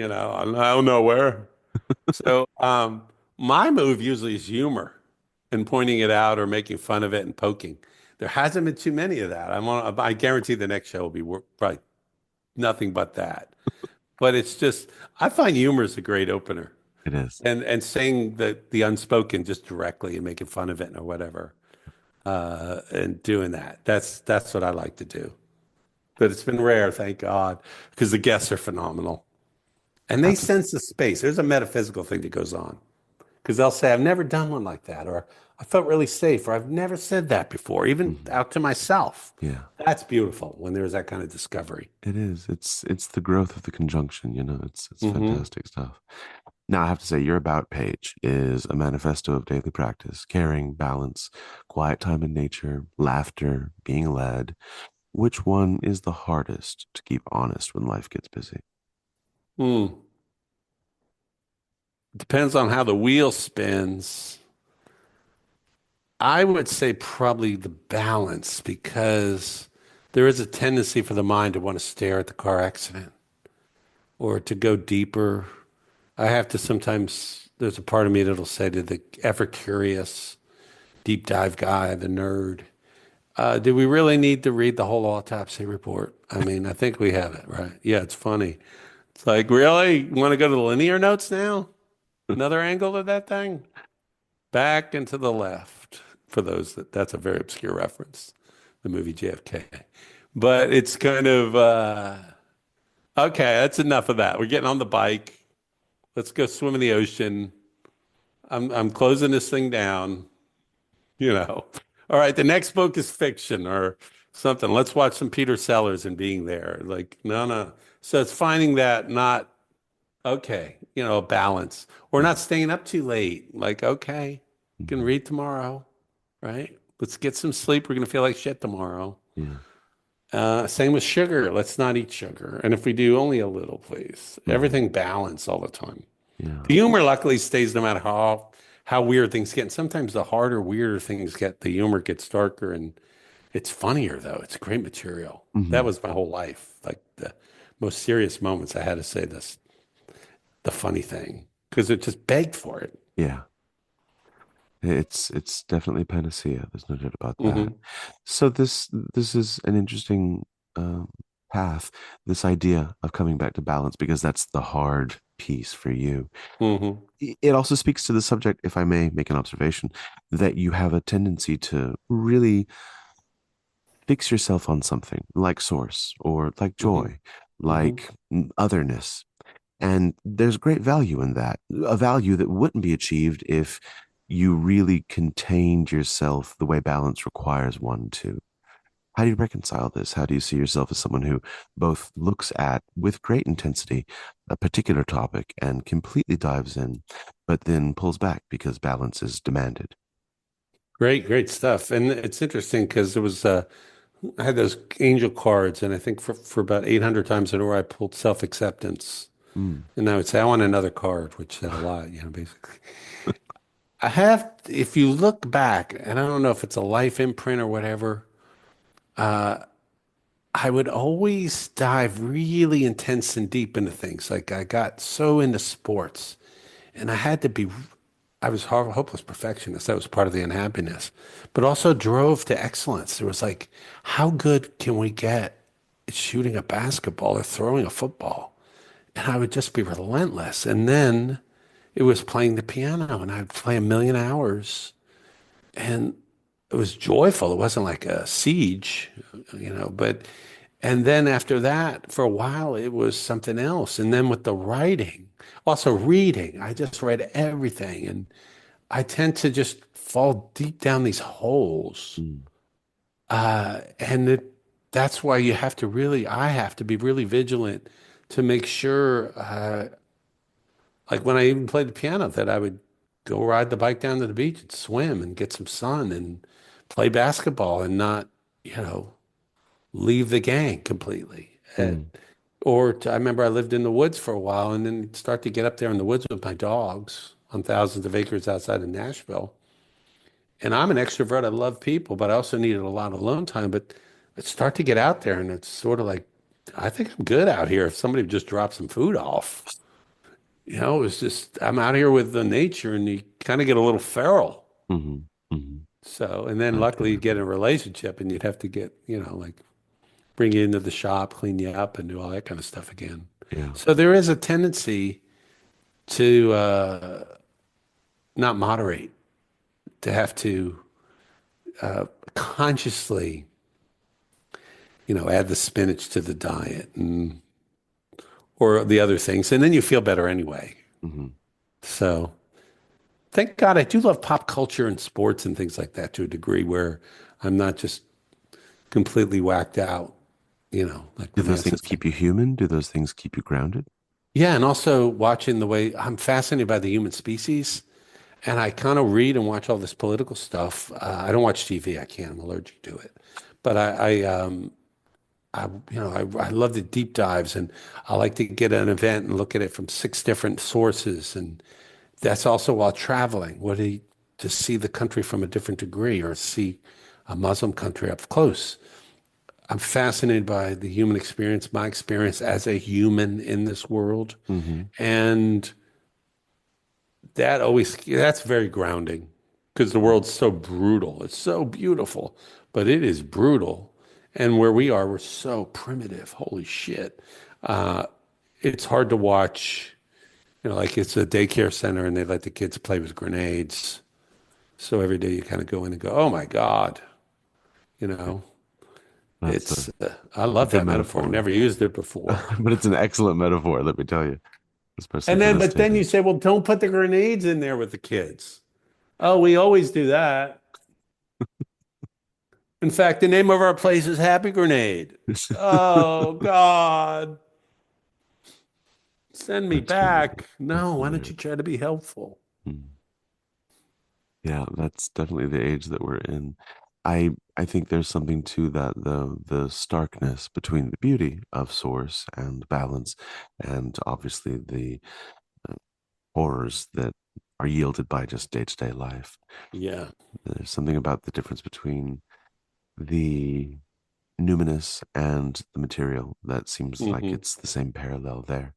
don't know where. So my move usually is humor and pointing it out or making fun of it and poking. There hasn't been too many of that. I guarantee the next show will be probably nothing but that. But it's just, I find humor is a great opener.
It is.
And saying the unspoken just directly and making fun of it or whatever, and doing that. That's what I like to do. But it's been rare, thank God, because the guests are phenomenal. And they
Absolutely.
sense the space. There's a metaphysical thing that goes on because they'll say, I've never done one like that, or I felt really safe, or I've never said that before, even
Mhm.
out to myself.
Yeah,
That's beautiful when there's that kind of discovery.
it is. It's the growth of the conjunction, it's
Hmm.
fantastic stuff. Now I have to say your about page is a manifesto of daily practice, caring, balance, quiet time in nature, laughter, being led. Which one is the hardest to keep honest when life gets busy?
Hmm. Depends on how the wheel spins. I would say probably the balance because there is a tendency for the mind to want to stare at the car accident or to go deeper. I have to sometimes, there's a part of me that'll say to the ever curious, deep dive guy, the nerd, do we really need to read the whole autopsy report? I mean, I think we have it, right? Yeah, it's funny. It's like, really? You want to go to the linear notes now? Another angle of that thing? Back and to the left. For those that's a very obscure reference, the movie JFK. But it's kind of okay, that's enough of that. We're getting on the bike. Let's go swim in the ocean. I'm closing this thing down, you know. All right, the next book is fiction or something. Let's watch some Peter Sellers and being there. Like, no, no. So it's finding that not okay, a balance. Or not staying up too late. Like, okay, you can
Mhm.
read tomorrow, right? Let's get some sleep. We're gonna feel like shit tomorrow.
Yeah.
Same with sugar. Let's not eat sugar. And if we do, only a little, please.
Mhm.
Everything balanced all the time.
Yeah.
The humor luckily stays no matter how weird things get. And sometimes the harder, weirder things get, the humor gets darker and it's funnier though. It's great material. That
Hmm.
was my whole life. Like the most serious moments, I had to say this, the funny thing, because it just begged for it.
Yeah. It's definitely panacea. There's no doubt about that.
Hmm.
So this is an interesting um, path. This idea of coming back to balance because that's the hard piece for you.
Hmm.
It also speaks to the subject, if I may make an observation, that you have a tendency to really fix yourself on something like source or like
Hmm.
joy,
Hmm.
like otherness. And there's great value in that, a value that wouldn't be achieved if you really contained yourself the way balance requires one to. How do you reconcile this? How do you see yourself as someone who both looks at, with great intensity, a particular topic and completely dives in, but then pulls back because balance is demanded?
Great, great stuff. And it's interesting because I had those angel cards, and I think for about 800 times in a row, I pulled self-acceptance.
Mm.
And I would say, I want another card, which said a lot, basically. If you look back, and I don't know if it's a life imprint or whatever, I would always dive really intense and deep into things. Like I got so into sports, and I was hopeless perfectionist. That was part of the unhappiness, but also drove to excellence. There was like, how good can we get at shooting a basketball or throwing a football? And I would just be relentless. And then it was playing the piano, and I'd play a million hours, and it was joyful. It wasn't like a siege, but, and then after that, for a while, it was something else. And then with the writing, also reading, I just read everything. And I tend to just fall deep down these holes.
Mm.
And that's why I have to be really vigilant to make sure, like when I even played the piano, that I would go ride the bike down to the beach and swim and get some sun and play basketball and not, you know, leave the gang completely.
Mm.
I remember I lived in the woods for a while and then start to get up there in the woods with my dogs on thousands of acres outside of Nashville. And I'm an extrovert. I love people, but I also needed a lot of alone time. But I start to get out there and it's sort of like, I think I'm good out here if somebody would just drop some food off. It was just, I'm out here with the nature and you kind of get a little feral.
Hmm. Hmm.
So, and then
I
luckily
can
you get in a
agree.
relationship and you'd have to get, like bring you into the shop, clean you up and do all that kind of stuff again.
Yeah.
So there is a tendency to not moderate, to have to consciously, add the spinach to the diet and or the other things, and then you feel better anyway.
Hmm.
So thank God I do love pop culture and sports and things like that to a degree where I'm not just completely whacked out, like
Do those things
romances.
keep you human? Do those things keep you grounded?
Yeah, and also watching the way I'm fascinated by the human species, and I kind of read and watch all this political stuff. I don't watch TV. I can't. I'm allergic to it. But I love the deep dives, and I like to get an event and look at it from six different sources, and that's also while traveling. To see the country from a different degree, or see a Muslim country up close. I'm fascinated by the human experience, my experience as a human in this world,
Hmm.
and that's very grounding because the world's so brutal. It's so beautiful, but it is brutal. And where we are, we're so primitive. Holy shit. Uh, it's hard to watch, like it's a daycare center and they let the kids play with grenades. So every day you kind of go in and go, oh my God, you know,
That's
I
a
love
good
that metaphor. I've
metaphor,
never used it before.
but it's an excellent metaphor, let me tell you, especially
And
for
then,
this
but
day and
then you
age.
say, well, don't put the grenades in there with the kids. Oh, we always do that. In fact, the name of our place is Happy Grenade. Oh, God, send me
That's funny.
back. No,
That's
why don't you
hilarious.
try to be helpful?
Mm. Yeah, that's definitely the age that we're in. I think there's something to that, the starkness between the beauty of source and balance, and obviously the uh, horrors that are yielded by just day-to-day life.
Yeah.
There's something about the difference between the numinous and the material that seems like
Hmm.
it's the same parallel there.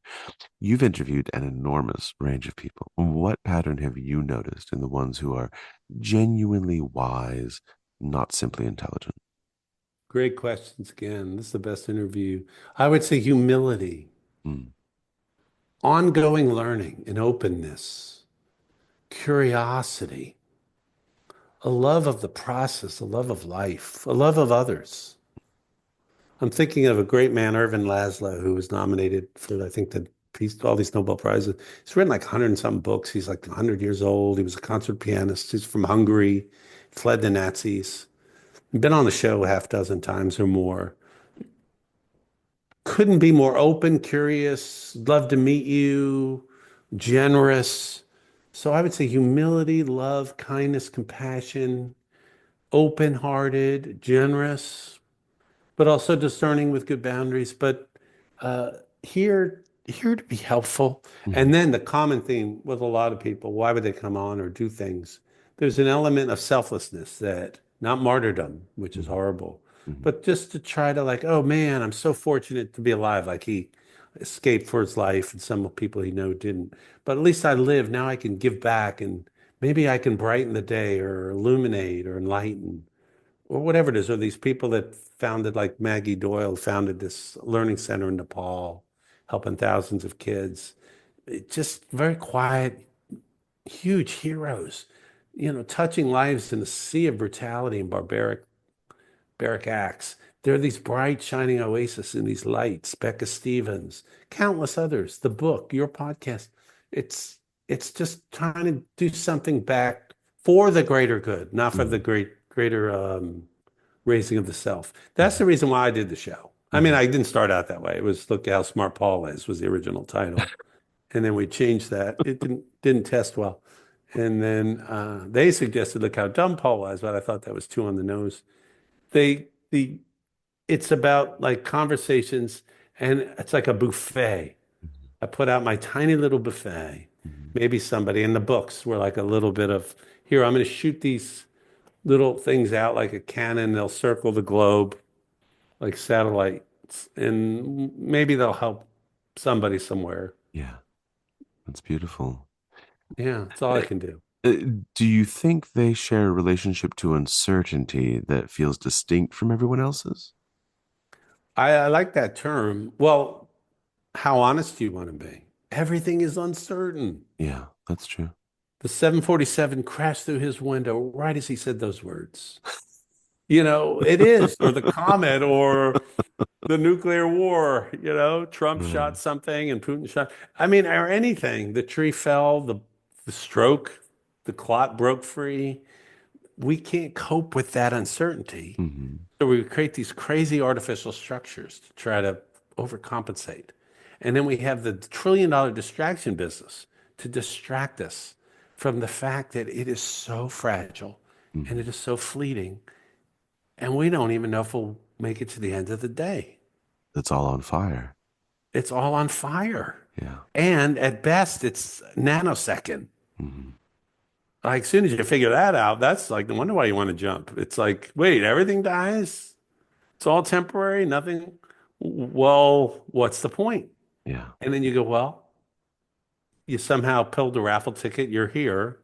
You've interviewed an enormous range of people. What pattern have you noticed in the ones who are genuinely wise, not simply intelligent?
Great questions again. This is the best interview. I would say humility,
Mm.
ongoing learning and openness, curiosity, a love of the process, a love of life, a love of others. I'm thinking of a great man, Irvin Laszlo, who was nominated for, I think, all these Nobel Prizes. He's written like 100 and some books. He's like 100 years old. He was a concert pianist. He's from Hungary, fled the Nazis. Been on the show half dozen times or more. Couldn't be more open, curious, love to meet you, generous. So I would say humility, love, kindness, compassion, open-hearted, generous, but also discerning with good boundaries, but uh, here to be helpful.
Hmm.
And then the common theme with a lot of people, why would they come on or do things? There's an element of selflessness, that not martyrdom, which is
Hmm.
horrible,
Hmm.
but just to try to like, oh man, I'm so fortunate to be alive. Like he escaped for his life and some people he know didn't. But at least I live. Now I can give back and maybe I can brighten the day or illuminate or enlighten or whatever it is. Or these people that founded, like Maggie Doyle, founded this learning center in Nepal, helping thousands of kids. Just very quiet, huge heroes, touching lives in a sea of brutality and barbaric acts. There are these bright, shining oases in these lights. Becca Stevens, countless others. The book, your podcast. It's it's just trying to do something back for the greater good, not for the
Mhm.
greater raising of the self. That's the reason why I did the show. I mean,
Mhm.
I didn't start out that way. It was "Look How Smart Paul Is" was the original title, and then we changed that. It didn't test well, and then they suggested "Look How Dumb Paul Was," but I thought that was too on the nose. The it's about like conversations, and it's like a buffet.
Mhm.
I put out my tiny little buffet.
Mhm.
Maybe somebody in the books were like a little bit of, here, I'm going to shoot these little things out like a cannon. They'll circle the globe like satellites, and maybe they'll help somebody somewhere.
Yeah, that's beautiful.
Yeah, that's all
Uh,
I can do.
uh, do you think they share a relationship to uncertainty that feels distinct from everyone else's?
I like that term. Well, how honest do you want to be? Everything is uncertain.
Yeah, that's true.
The 747 crashed through his window right as he said those words. It is, or the comet, or the nuclear war, Trump shot
Mm,
something and Putin shot. I mean, or anything. The tree fell, the stroke, the clot broke free. We can't cope with that uncertainty.
mhm,
So we create these crazy artificial structures to try to overcompensate. And then we have the trillion-dollar distraction business to distract us from the fact that it is so fragile and it
mhm.
is so fleeting. And we don't even know if we'll make it to the end of the day.
That's all on fire.
It's all on fire.
Yeah.
And at best, it's nanosecond.
Mhm.
Like, as soon as you figure that out, that's like, no wonder why you want to jump. It's like, wait, everything dies? It's all temporary, nothing. Well, what's the point?
Yeah.
And then you go, well, you somehow pulled a raffle ticket, you're here.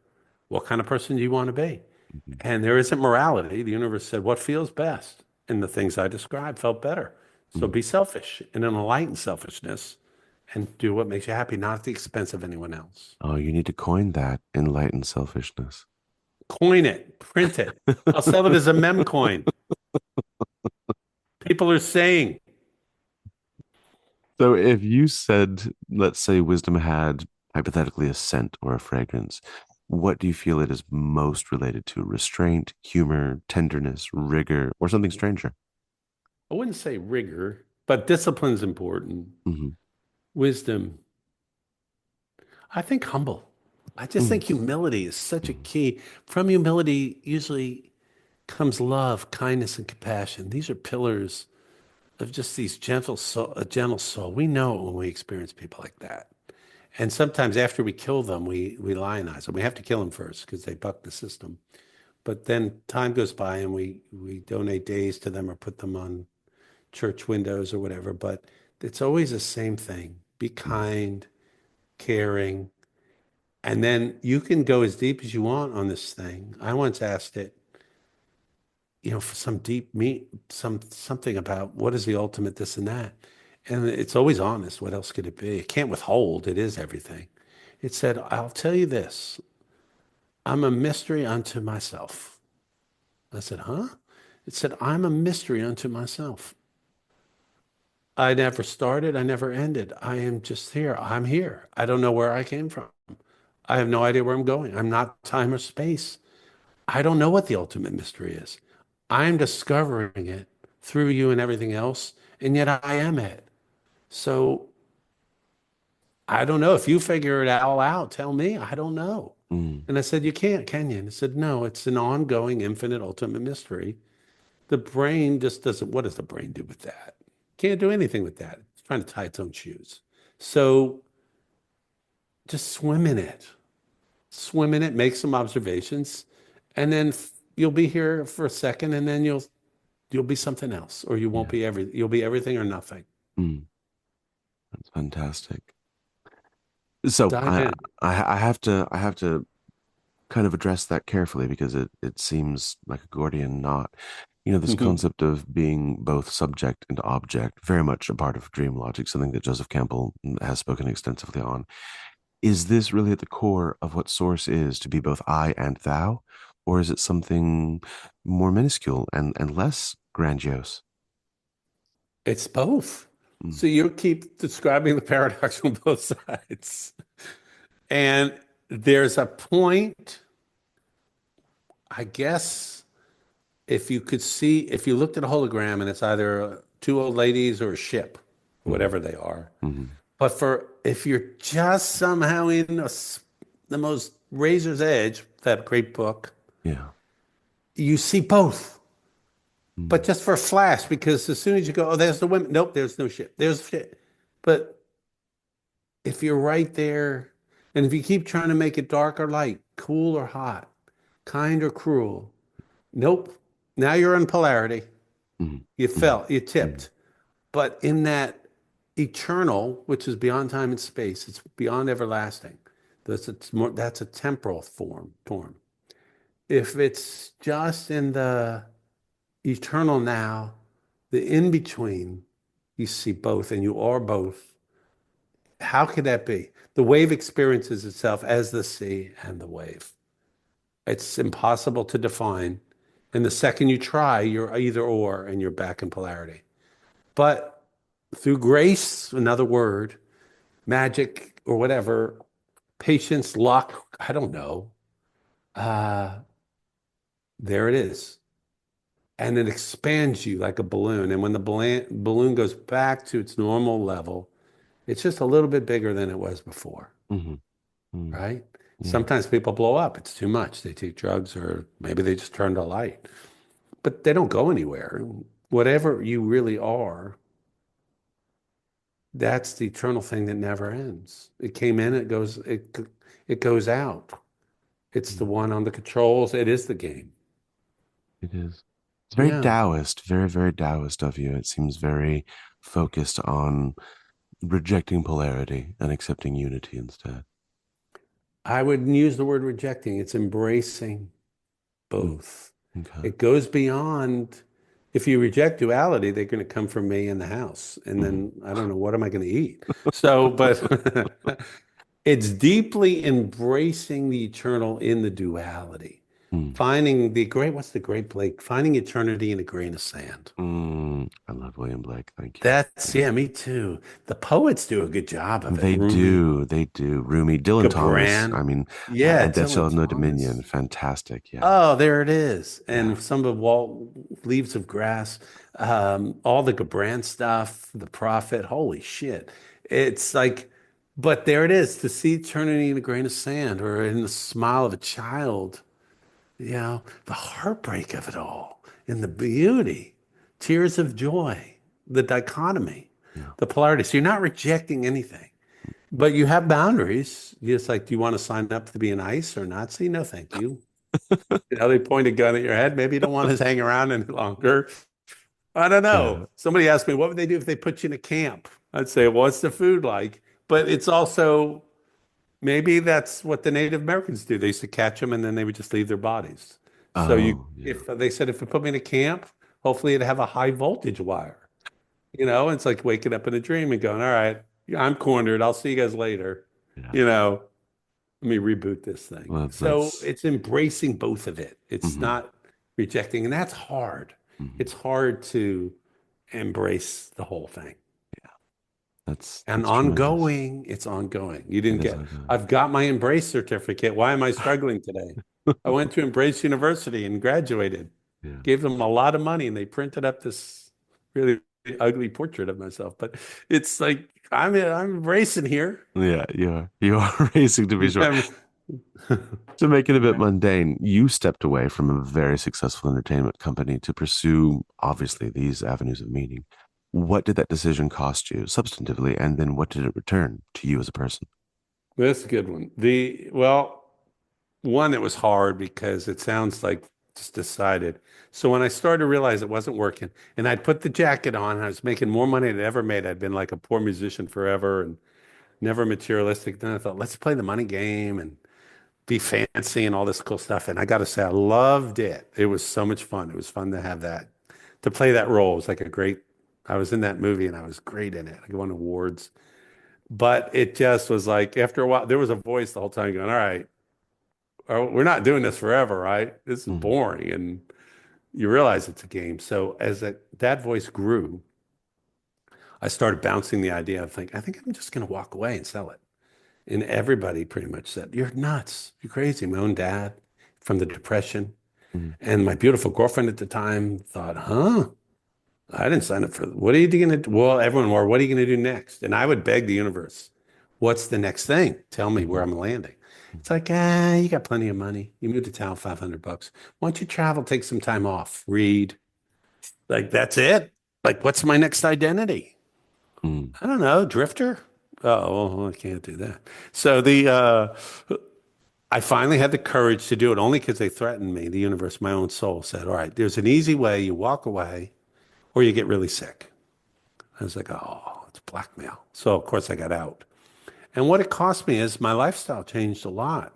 What kind of person do you want to be?
Mhm.
And there isn't morality. The universe said, what feels best? And the things I described felt better. So
Mm.
be selfish and an enlightened selfishness and do what makes you happy, not at the expense of anyone else.
Oh, you need to coin that enlightened selfishness.
Coin it, print it. I'll sell it as a mem coin. People are saying,
So if you said, let's say wisdom had hypothetically a scent or a fragrance, what do you feel it is most related to? Restraint, humor, tenderness, rigor, or something stranger?
I wouldn't say rigor, but discipline's important.
Hmm.
Wisdom. I think humble. I just
Hmm.
think humility is such a
Hmm.
key. From humility usually comes love, kindness, and compassion. These are pillars of just these a gentle soul. We know it when we experience people like that. And sometimes after we kill them, we lionize them. We have to kill them first because they buck the system. But then time goes by and we donate days to them or put them on church windows or whatever. But it's always the same thing. Be kind, caring, and then you can go as deep as you want on this thing. I once asked it, for some deep meat, something about what is the ultimate this and that. And it's always honest. What else could it be? It can't withhold. It is everything. It said, I'll tell you this. I'm a mystery unto myself. I said, huh? It said, I'm a mystery unto myself. I never started. I never ended. I am just here. I'm here. I don't know where I came from. I have no idea where I'm going. I'm not time or space. I don't know what the ultimate mystery is. I'm discovering it through you and everything else, and yet I am it. So I don't know. If you figure it all out, tell me. I don't know.
Mm.
And I said, you can't, can you? And I said, no, it's an ongoing, infinite, ultimate mystery. The brain just doesn't, what does the brain do with that? Can't do anything with that. It's trying to tie its own shoes. So just swim in it. Swim in it, make some observations, and then you'll be here for a second, and then you'll be something else, or you won't
Yeah.
be you'll be everything or nothing.
Mm. That's fantastic. So
Dive in.
I have to kind of address that carefully because it seems like a Gordian knot. This
Mhm.
concept of being both subject and object, very much a part of dream logic, something that Joseph Campbell has spoken extensively on. Is this really at the core of what source is to be both I and thou, or is it something more minuscule and less grandiose?
It's both.
Mm,
So you keep describing the paradox on both sides. And there's a point, I guess, if you looked at a hologram and it's either two old ladies or a ship,
mm,
whatever they are.
mm,
But if you're just somehow in the most razor's edge, that great book,
yeah.
you see both. But
Mm,
just for a flash, because as soon as you go, oh, there's the women. Nope, there's no ship. There's shit. But if you're right there, and if you keep trying to make it dark or light, cool or hot, kind or cruel, nope. Now you're in polarity.
mm,
You
mm,
fell, you
mm,
tipped. But in that eternal, which is beyond time and space, it's beyond everlasting. That's a temporal form. If it's just in the eternal now, the in between, you see both and you are both. How could that be? The wave experiences itself as the sea and the wave. It's impossible to define. And the second you try, you're either or and you're back in polarity. But through grace, another word, magic or whatever, patience, luck, I don't know. Uh, there it is. And it expands you like a balloon. And when the balloon goes back to its normal level, it's just a little bit bigger than it was before,
mm, mm,
right?
yeah.
Sometimes people blow up. It's too much. They take drugs or maybe they just turn to light, but they don't go anywhere. Whatever you really are, that's the eternal thing that never ends. It came in, it goes out. It's the
Mm.
one on the controls. It is the game.
It is. It's very
Yeah.
Taoist, very, very Taoist of you. It seems very focused on rejecting polarity and accepting unity instead.
I wouldn't use the word rejecting. It's embracing
Mm,
both.
okay.
It goes beyond, if you reject duality, they're going to come for me in the house. And
Hmm.
then I don't know, what am I going to eat? So, but it's deeply embracing the eternal in the duality.
Mm,
Finding what's the great Blake? Finding eternity in a grain of sand.
I love William Blake. Thank you. Yeah.
Yeah, me too. The poets do a good job of it.
They
Rumi,
do. They do. Rumi, Dylan Thomas. I
Gabran.
mean,
Yeah,
and Death Shall
Dylan
Have No Dominion.
Thomas.
Fantastic. Yeah.
Oh, there it is.
Yeah.
And some of Walt Leaves of Grass, all the Gabran stuff, The Prophet. Holy shit. It's like, but there it is to see eternity in a grain of sand or in the smile of a child, the heartbreak of it all and the beauty, tears of joy, the dichotomy,
Yeah.
the polarity. So you're not rejecting anything, but you have boundaries. It's like, do you want to sign up to be an ICE or Nazi? No, thank you. They point a gun at your head. Maybe you don't want to hang around any longer. I don't know.
Yeah.
Somebody asked me, what would they do if they put you in a camp? I'd say, what's the food like? But it's also maybe that's what the Native Americans do. They used to catch them and then they would just leave their bodies. So
Oh, yeah.
if they said, if you put me in a camp, hopefully it'd have a high voltage wire. It's like waking up in a dream and going, all right, I'm cornered. I'll see you guys later.
Yeah.
You know, let me reboot this thing.
Well,
So
that's.
it's embracing both of it. It's
Hmm.
not rejecting, and that's hard.
Hmm.
It's hard to embrace the whole thing.
Yeah. That's
And
that's tremendous.
ongoing, it's ongoing. You
It
didn't
is
get,
ongoing.
I've got my Embrace certificate. Why am I struggling today? I went to Embrace University and graduated,
Yeah.
gave them a lot of money, and they printed up this really ugly portrait of myself. But it's like, I'm embracing here.
Yeah, you are racing to be sure.
Yeah.
To make it a bit mundane, you stepped away from a very successful entertainment company to pursue, obviously, these avenues of meaning. What did that decision cost you substantively, and then what did it return to you as a person?
That's a good one. One, it was hard because it sounds like just decided. So when I started to realize it wasn't working, and I'd put the jacket on, and I was making more money than I ever made. I'd been like a poor musician forever and never materialistic. Then I thought, let's play the money game. And be fancy and all this cool stuff. And I got to say, I loved it. It was so much fun. It was fun to have that, to play that role. It was like a great, I was in that movie and I was great in it. I won awards. But it just was like, after a while, there was a voice the whole time going, all right, we're not doing this forever, right? This is
Mm.
boring. And you realize it's a game. So as that voice grew, I started bouncing the idea of I think I'm just going to walk away and sell it. And everybody pretty much said, you're nuts. You're crazy. My own dad from the Depression.
Mm.
And my beautiful girlfriend at the time thought, huh? I didn't sign up for what are you going to do? Well, everyone were, what are you going to do next? And I would beg the universe, what's the next thing? Tell me where
Mhm.
I'm landing. It's like, you got plenty of money. You moved to town, $500. Why don't you travel, take some time off, read? Like, that's it. Like, what's my next identity?
Mm.
I don't know, drifter. Oh, well, I can't do that. So I finally had the courage to do it only because they threatened me. The universe, my own soul said, all right, there's an easy way. You walk away or you get really sick. I was like, oh, it's blackmail. So of course I got out. And what it cost me is my lifestyle changed a lot.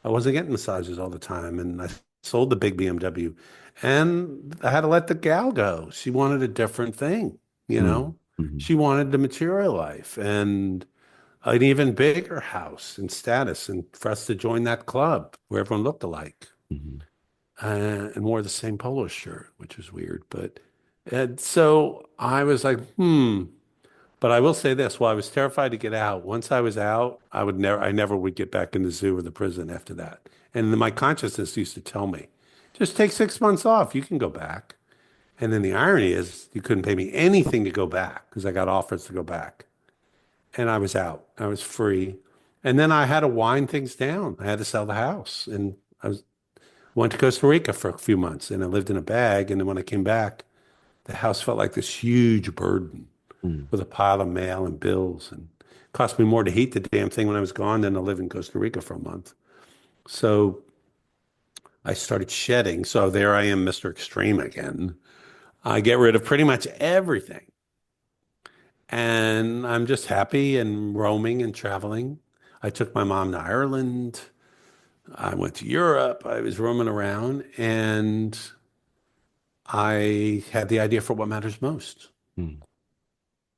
I wasn't getting massages all the time and I sold the big BMW and I had to let the gal go. She wanted a different thing, you
Mm.
know?
Mhm.
She wanted the material life and an even bigger house and status, and for us to join that club where everyone looked alike
Mhm.
and wore the same polo shirt, which was weird. But and so I was like, hmm. But I will say this: while I was terrified to get out, once I was out, I never would get back in the zoo or the prison after that. And then my consciousness used to tell me, just take 6 months off, you can go back. And then the irony is, you couldn't pay me anything to go back because I got offers to go back and I was out. I was free. And then I had to wind things down. I had to sell the house. And went to Costa Rica for a few months and I lived in a bag. And then when I came back, the house felt like this huge burden
Mm.
with a pile of mail and bills. And it cost me more to heat the damn thing when I was gone than to live in Costa Rica for a month. So I started shedding. So there I am, Mr. Extreme again. I get rid of pretty much everything. And I'm just happy and roaming and traveling. I took my mom to Ireland. I went to Europe. I was roaming around and I had the idea for what matters most
Mm.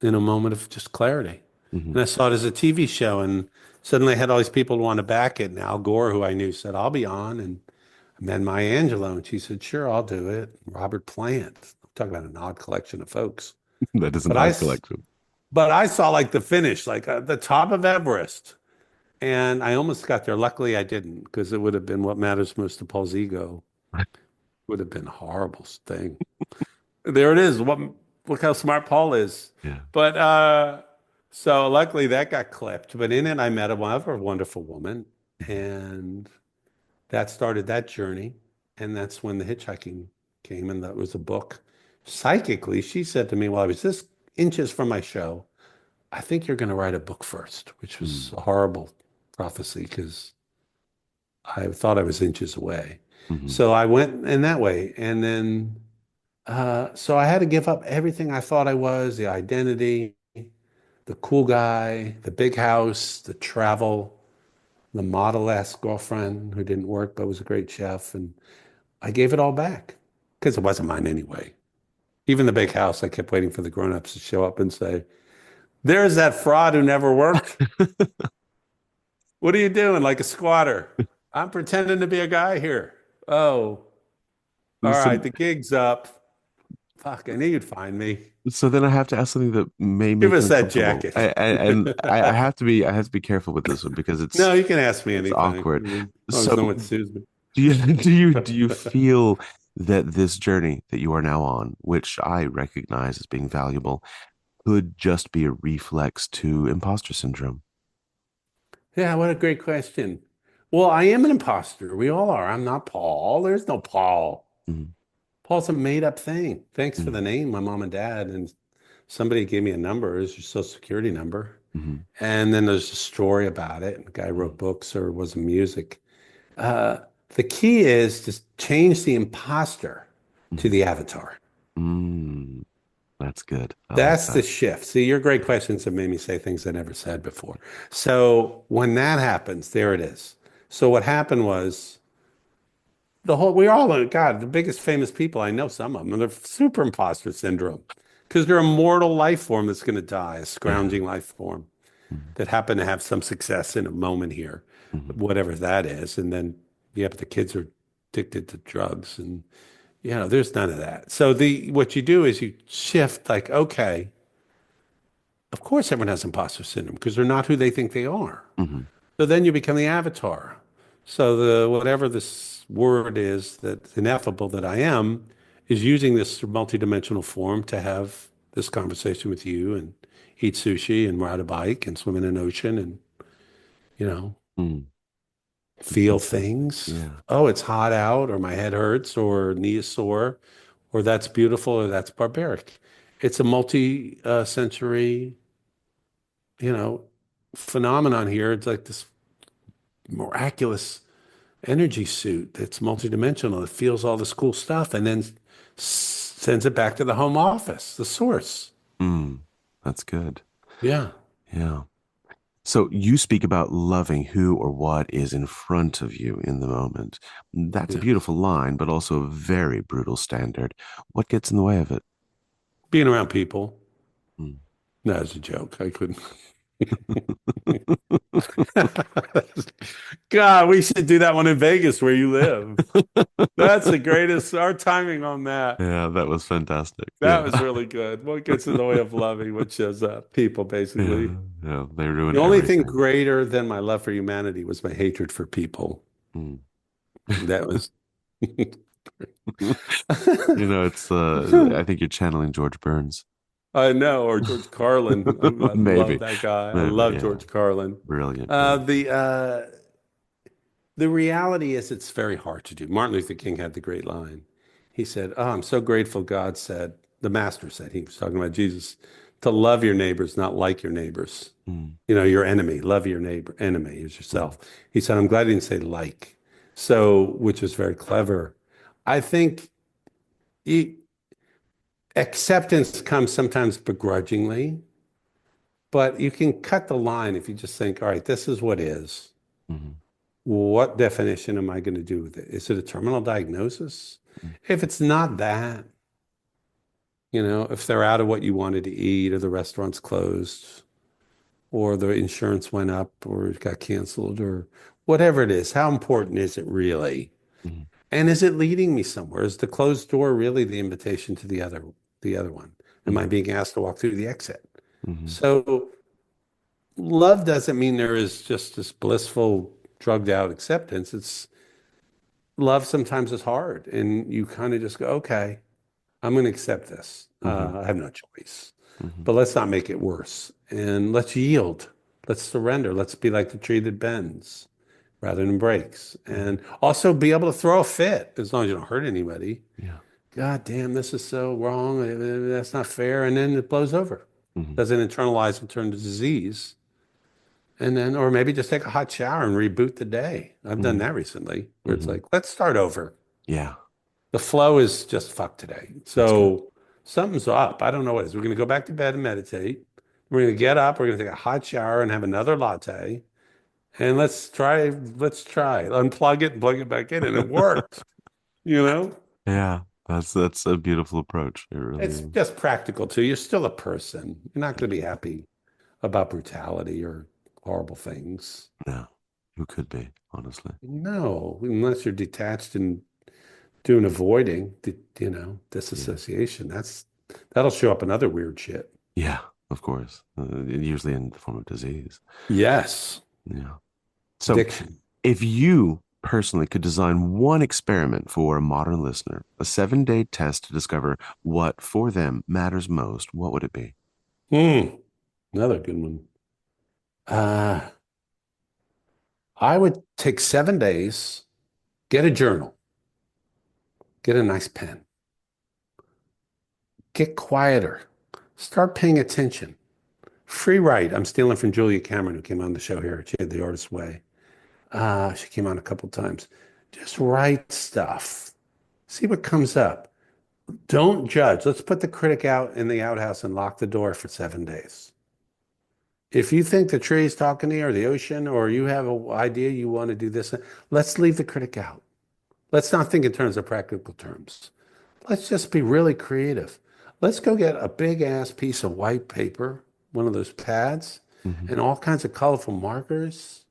in a moment of just clarity.
Mhm.
And I saw it as a TV show and suddenly I had all these people who want to back it. And Al Gore, who I knew, said, I'll be on. And I met Maya Angelou and she said, sure, I'll do it. Robert Plant. Talk about an odd collection of folks.
That is an
But I,
art
s-
collection.
but I saw like the finish, like the top of Everest. And I almost got there. Luckily, I didn't because it would have been what matters most to Paul's ego. Would have been a horrible thing. There it is. Look how smart Paul is.
Yeah.
But so luckily that got clipped. But in it, I met a other wonderful woman,
Mhm.
and that started that journey. And that's when the hitchhiking came, and that was a book. Psychically, she said to me, "Well, I was just inches from my show. I think you're going to write a book first," which was
Mm.
a horrible prophecy because I thought I was inches away.
Mhm.
So I went in that way. And then, so I had to give up everything I thought I was, the identity, the cool guy, the big house, the travel, the model-esque girlfriend who didn't work but was a great chef. And I gave it all back because it wasn't mine anyway. Even the big house, I kept waiting for the grown-ups to show up and say, there's that fraud who never worked. What are you doing? Like a squatter. I'm pretending to be a guy here. Oh, all
So,
right, the gig's up. Fuck, I knew you'd find me.
so then I have to ask something that may
Give
make you
us that
uncomfortable.
jacket.
I have to be careful with this one because
No, you can ask me
it's
anything.
awkward.
As long as
So
no one sues me.
do you feel that this journey that you are now on, which I recognize as being valuable, could just be a reflex to imposter syndrome?
Yeah, what a great question. Well, I am an imposter. We all are. I'm not Paul. There's no Paul.
Mhm.
Paul's a made up thing. Thanks for
Mhm.
the name, my mom and dad. And somebody gave me a number, it's your social security number.
Mhm.
And then there's a story about it. The guy
Mhm.
wrote books or was in music. Uh, the key is to change the imposter to
Mhm.
the avatar.
Mm, that's good. I like
That's the
that.
shift. See, your great questions have made me say things I never said before. So when that happens, there it is. So what happened was we all, God, the biggest famous people, I know some of them, they're super imposter syndrome because they're a mortal life form that's going to die, a
Yeah.
scrounging life form
Mhm.
that happen to have some success in a moment here,
Mhm.
whatever that is. And then, yeah, but the kids are addicted to drugs and, there's none of that. So what you do is you shift like, okay, of course everyone has imposter syndrome because they're not who they think they are.
Mhm.
So then you become the avatar. So whatever this word is that's ineffable that I am is using this multidimensional form to have this conversation with you and eat sushi and ride a bike and swim in an ocean and, you know,
Mm. It's
feel
fantastic.
things.
Yeah.
Oh, it's hot out or my head hurts or knee is sore or that's beautiful or that's barbaric. It's a multi-sensory, you know, phenomenon here. It's like this miraculous energy suit that's multidimensional. It feels all this cool stuff and then sends it back to the home office, the source.
Mm. That's good.
Yeah.
Yeah. So you speak about loving who or what is in front of you in the moment. That's a
Yes.
beautiful line, but also a very brutal standard. What gets in the way of it?
Being around people.
Mm.
No, it's a joke. I couldn't. God, we should do that one in Vegas where you live. That's the greatest. Our timing on that.
Yeah, that was fantastic.
That
Yeah.
was really good. What gets in the way of loving, which is people,
Yeah.
basically.
Yeah. They ruin
The only thing
everything.
greater than my love for humanity was my hatred for people.
Mm.
That was
It's I think you're channeling George Burns.
I know, or George Carlin. I love
Maybe.
that guy. I
Maybe,
love
yeah.
George Carlin.
Brilliant,
Uh,
brilliant.
the uh, the reality is it's very hard to do. Martin Luther King had the great line. He said, "Oh, I'm so grateful." God said, the Master said, he was talking about Jesus, to love your neighbors, not like your neighbors.
Mm,
Your enemy. Love your neighbor. Enemy is
mm,
yourself. He said, "I'm glad he didn't say like." So, which is very clever. I think e- acceptance comes sometimes begrudgingly. But you can cut the line if you just think, all right, this is what is.
mm,
What definition am I going to do with it? Is it a terminal diagnosis?
mm,
If it's not that, if they're out of what you wanted to eat or the restaurant's closed or the insurance went up or it got canceled or whatever it is, how important is it really?
mm,
And is it leading me somewhere? Is the closed door really the invitation to the other one? Am I
mm,
being asked to walk through the exit?
mm,
So love doesn't mean there is just this blissful, drugged out acceptance. It's love sometimes is hard, and you kind of just go, okay, I'm going to accept this.
mm,
I have no choice,
mm,
but let's not make it worse. And let's yield. Let's surrender. Let's be like the tree that bends rather than breaks.
mm.
And also be able to throw a fit as long as you don't hurt anybody.
Yeah.
God damn, this is so wrong. That's not fair. And then it blows over.
Mm,
Doesn't internalize and turn to disease. And then, or maybe just take a hot shower and reboot the day. I've done
mm,
that recently, where it's
mm.
like, let's start over.
Yeah,
The flow is just fucked today.
that's good.
So something's up. I don't know what it is. We're going to go back to bed and meditate. We're going to get up. We're going to take a hot shower and have another latte. And let's try, unplug it and plug it back in. And it worked, you know?
Yeah, that's a beautiful approach. It really
It's
is.
just practical too. You're still a person. You're not going to be happy about brutality or horrible things.
No, who could be, honestly?
No, unless you're detached and doing avoiding,
Yeah.
disassociation. That'll show up in other weird shit.
Yeah, of course. Usually in the form of disease.
Yes,
Yeah. So
addiction.
if you personally could design one experiment for a modern listener, a 7-day test to discover what for them matters most, what would it be?
Another good one. Uh, I would take 7 days, get a journal, get a nice pen, get quieter, start paying attention. Free write. I'm stealing from Julia Cameron, who came on the show here. She had The Artist's Way. She came on a couple times. Just write stuff. See what comes up. Don't judge. Let's put the critic out in the outhouse and lock the door for 7 days. If you think the tree is talking to you or the ocean, or you have an idea you want to do this, let's leave the critic out. Let's not think in terms of practical terms. Let's just be really creative. Let's go get a big ass piece of white paper, one of those pads,
Hmm.
and all kinds of colorful markers,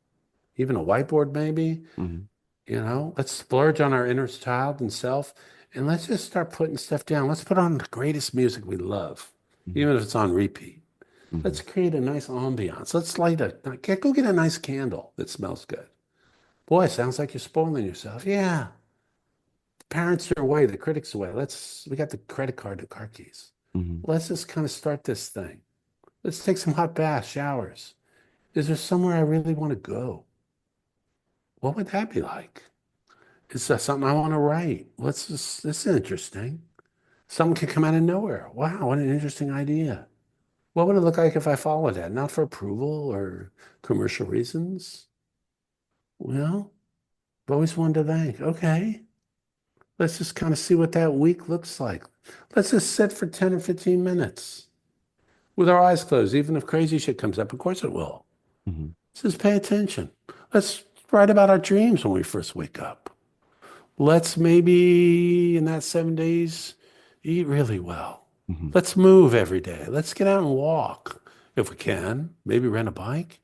even a whiteboard maybe.
Hmm.
Let's splurge on our inner child and self, and let's just start putting stuff down. Let's put on the greatest music we love,
Hmm.
even if it's on repeat.
Hmm.
Let's create a nice ambiance. Let's go get a nice candle that smells good. Boy, sounds like you're spoiling yourself. Yeah. The parents are away, the critics away. We got the credit card, the car keys.
Hmm.
Let's just kind of start this thing. Let's take some hot baths, showers. Is there somewhere I really want to go? What would that be like? Is that something I want to write? This is interesting. Something can come out of nowhere. Wow, what an interesting idea. What would it look like if I followed that? Not for approval or commercial reasons. Well, I've always wanted to think, okay, let's just kind of see what that week looks like. Let's just sit for 10 or 15 minutes with our eyes closed, even if crazy shit comes up. Of course it will.
Hmm.
Let's just pay attention. Let's write about our dreams when we first wake up. Let's maybe in that 7 days eat really well.
Hmm.
Let's move every day. Let's get out and walk if we can. Maybe rent a bike.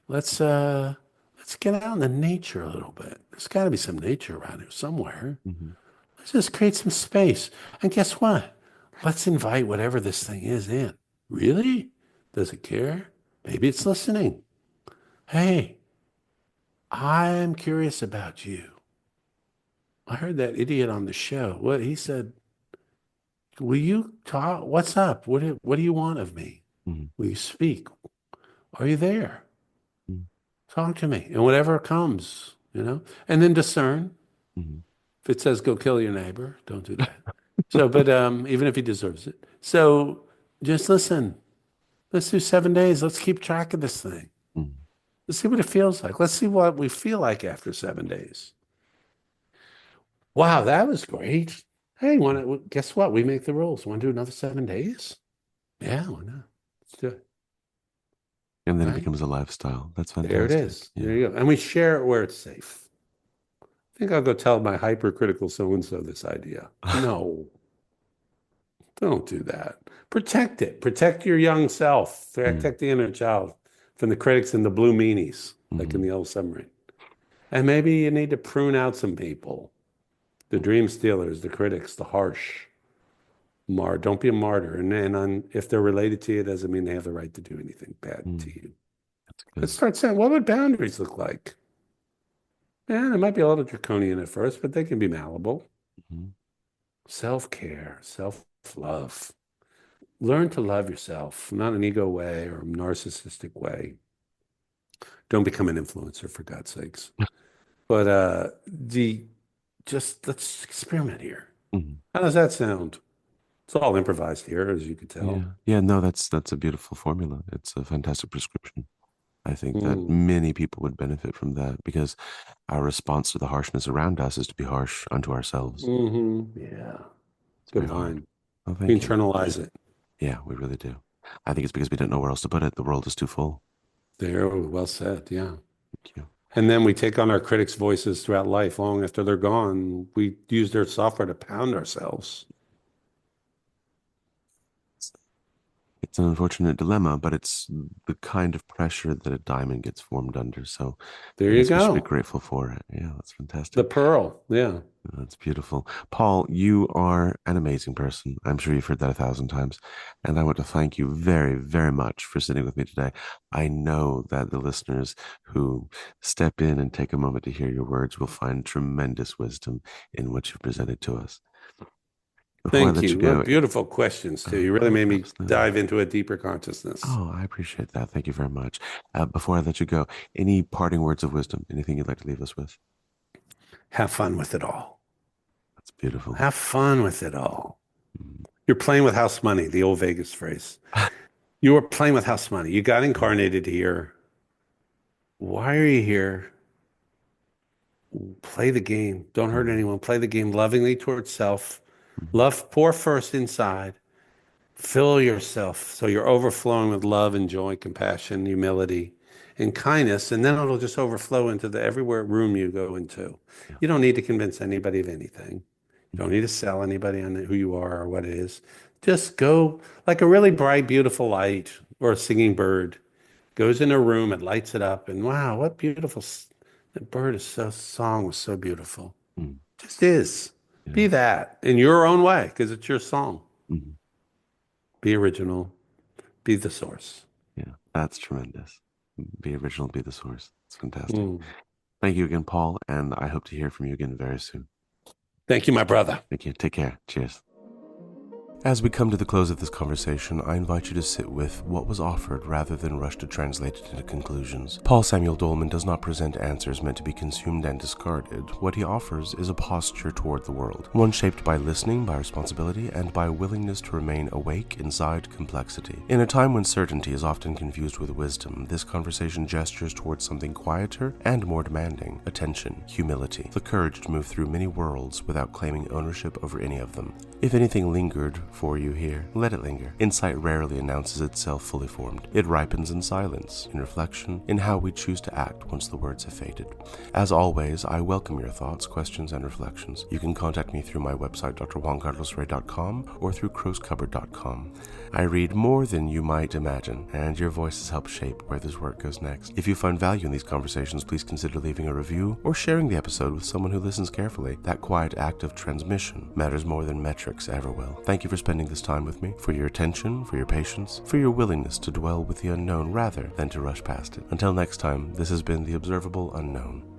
Let's get out in the nature a little bit. There's got to be some nature around here somewhere.
Hmm.
Let's just create some space. And guess what? Let's invite whatever this thing is in. Really? Does it care? Maybe it's listening. Hey, I'm curious about you. I heard that idiot on the show. What he said, will you talk? What's up? What do you want of me?
Hmm.
Will you speak? Are you there? Talk to me. And whatever comes, and then discern.
Hmm.
If it says go kill your neighbor, don't do that. So, but even if he deserves it. So just listen. Let's do 7 days. Let's keep track of this thing.
Hmm.
Let's see what it feels like. Let's see what we feel like after 7 days. Wow, that was great. Hey, guess what? We make the rules. Want to do another 7 days? Yeah, why not? Let's do it.
And then it
Right?
becomes a lifestyle. That's
There it
fantastic.
is.
Yeah.
There you go. And we share it where it's safe. I think I'll go tell my hypercritical so-and-so this idea. No, don't do that. Protect it. Protect your young self.
Mm.
Protect the inner child from the critics and the blue meanies, like in
Hmm.
the old submarine. And maybe you need to prune out some people. The dream stealers, the critics, the harsh. Don't be a martyr. If they're related to you, it doesn't mean they have the right to do anything bad to
Mm.
you.
That's
Let's
good.
start saying, what would boundaries look like? Yeah, it might be a little draconian at first, but they can be malleable.
Hmm.
Self-care, self-love. Learn to love yourself, not in an ego way or a narcissistic way. Don't become an influencer, for God's sakes. But the just let's experiment here.
Hmm.
How does that sound? It's all improvised here, as you could
Yeah.
tell.
Yeah. No, that's a beautiful formula. It's a fantastic prescription. I think that
Mm,
many people would benefit from that because our response to the harshness around us is to be harsh unto ourselves.
yeah.
It's very hard.
Divine.
Oh,
We
thank you.
internalize it.
Yeah, we really do. I think it's because we don't know where else to put it. The world is too full.
There, well said. Yeah.
Thank you.
And then we take on our critics' voices throughout life. Long after they're gone, we use their software to pound ourselves.
It's an unfortunate dilemma, but it's the kind of pressure that a diamond gets formed under. So
There
I
you
guess we should be
go.
grateful for it. Yeah, that's
The
fantastic.
pearl. Yeah.
That's beautiful. Paul, you are an amazing person. I'm sure you've heard that 1,000 times. And I want to thank you very, very much for sitting with me today. I know that the listeners who step in and take a moment to hear your words will find tremendous wisdom in what you've presented to us. Before I
Thank
let you
you. What
go,
beautiful questions, too. You really
oh,
made me
absolutely.
dive into a deeper consciousness.
Oh, I appreciate that. Thank you very much. Before I let you go, any parting words of wisdom? Anything you'd like to leave us with?
Have fun with it all.
That's beautiful.
Have fun with it all.
Mm.
You're playing with house money, the old Vegas phrase. You were playing with house money. You got incarnated here. Why are you here? Play the game. Don't hurt
Mm.
anyone. Play the game lovingly towards self.
Mm.
Love, pour first inside, Fill yourself so you're overflowing with love and joy, compassion, humility, and kindness, and then it'll just overflow into the everywhere room you go into.
Yeah.
You don't need to convince anybody of anything. You don't need to sell anybody on who you are or what it is. Just go like a really bright, beautiful light or a singing bird goes in a room and lights it up, and wow, what beautiful! The bird is so song was so beautiful.
Mm.
Just is.
Yeah.
Be that in your own way because it's your song.
Mm-hmm.
Be original. Be the source.
Yeah, that's tremendous. Be original, be the source. It's fantastic.
Mm.
Thank you again, Paul, and I hope to hear from you again very soon.
Thank you, my brother.
Thank you. Take care. Cheers. As we come to the close of this conversation, I invite you to sit with what was offered rather than rush to translate it into conclusions. Paul Samuel Dolman does not present answers meant to be consumed and discarded. What he offers is a posture toward the world, one shaped by listening, by responsibility, and by willingness to remain awake inside complexity. In a time when certainty is often confused with wisdom, this conversation gestures towards something quieter and more demanding: attention, humility, the courage to move through many worlds without claiming ownership over any of them. If anything lingered for you here, let it linger. Insight rarely announces itself fully formed. It ripens in silence, in reflection, in how we choose to act once the words have faded. As always, I welcome your thoughts, questions, and reflections. You can contact me through my website, drjuancarlosrey.com, or through crowscupboard.com. I read more than you might imagine, and your voices help shape where this work goes next. If you find value in these conversations, please consider leaving a review or sharing the episode with someone who listens carefully. That quiet act of transmission matters more than metrics ever will. Thank you for spending this time with me, for your attention, for your patience, for your willingness to dwell with the unknown rather than to rush past it. Until next time, this has been the Observable Unknown.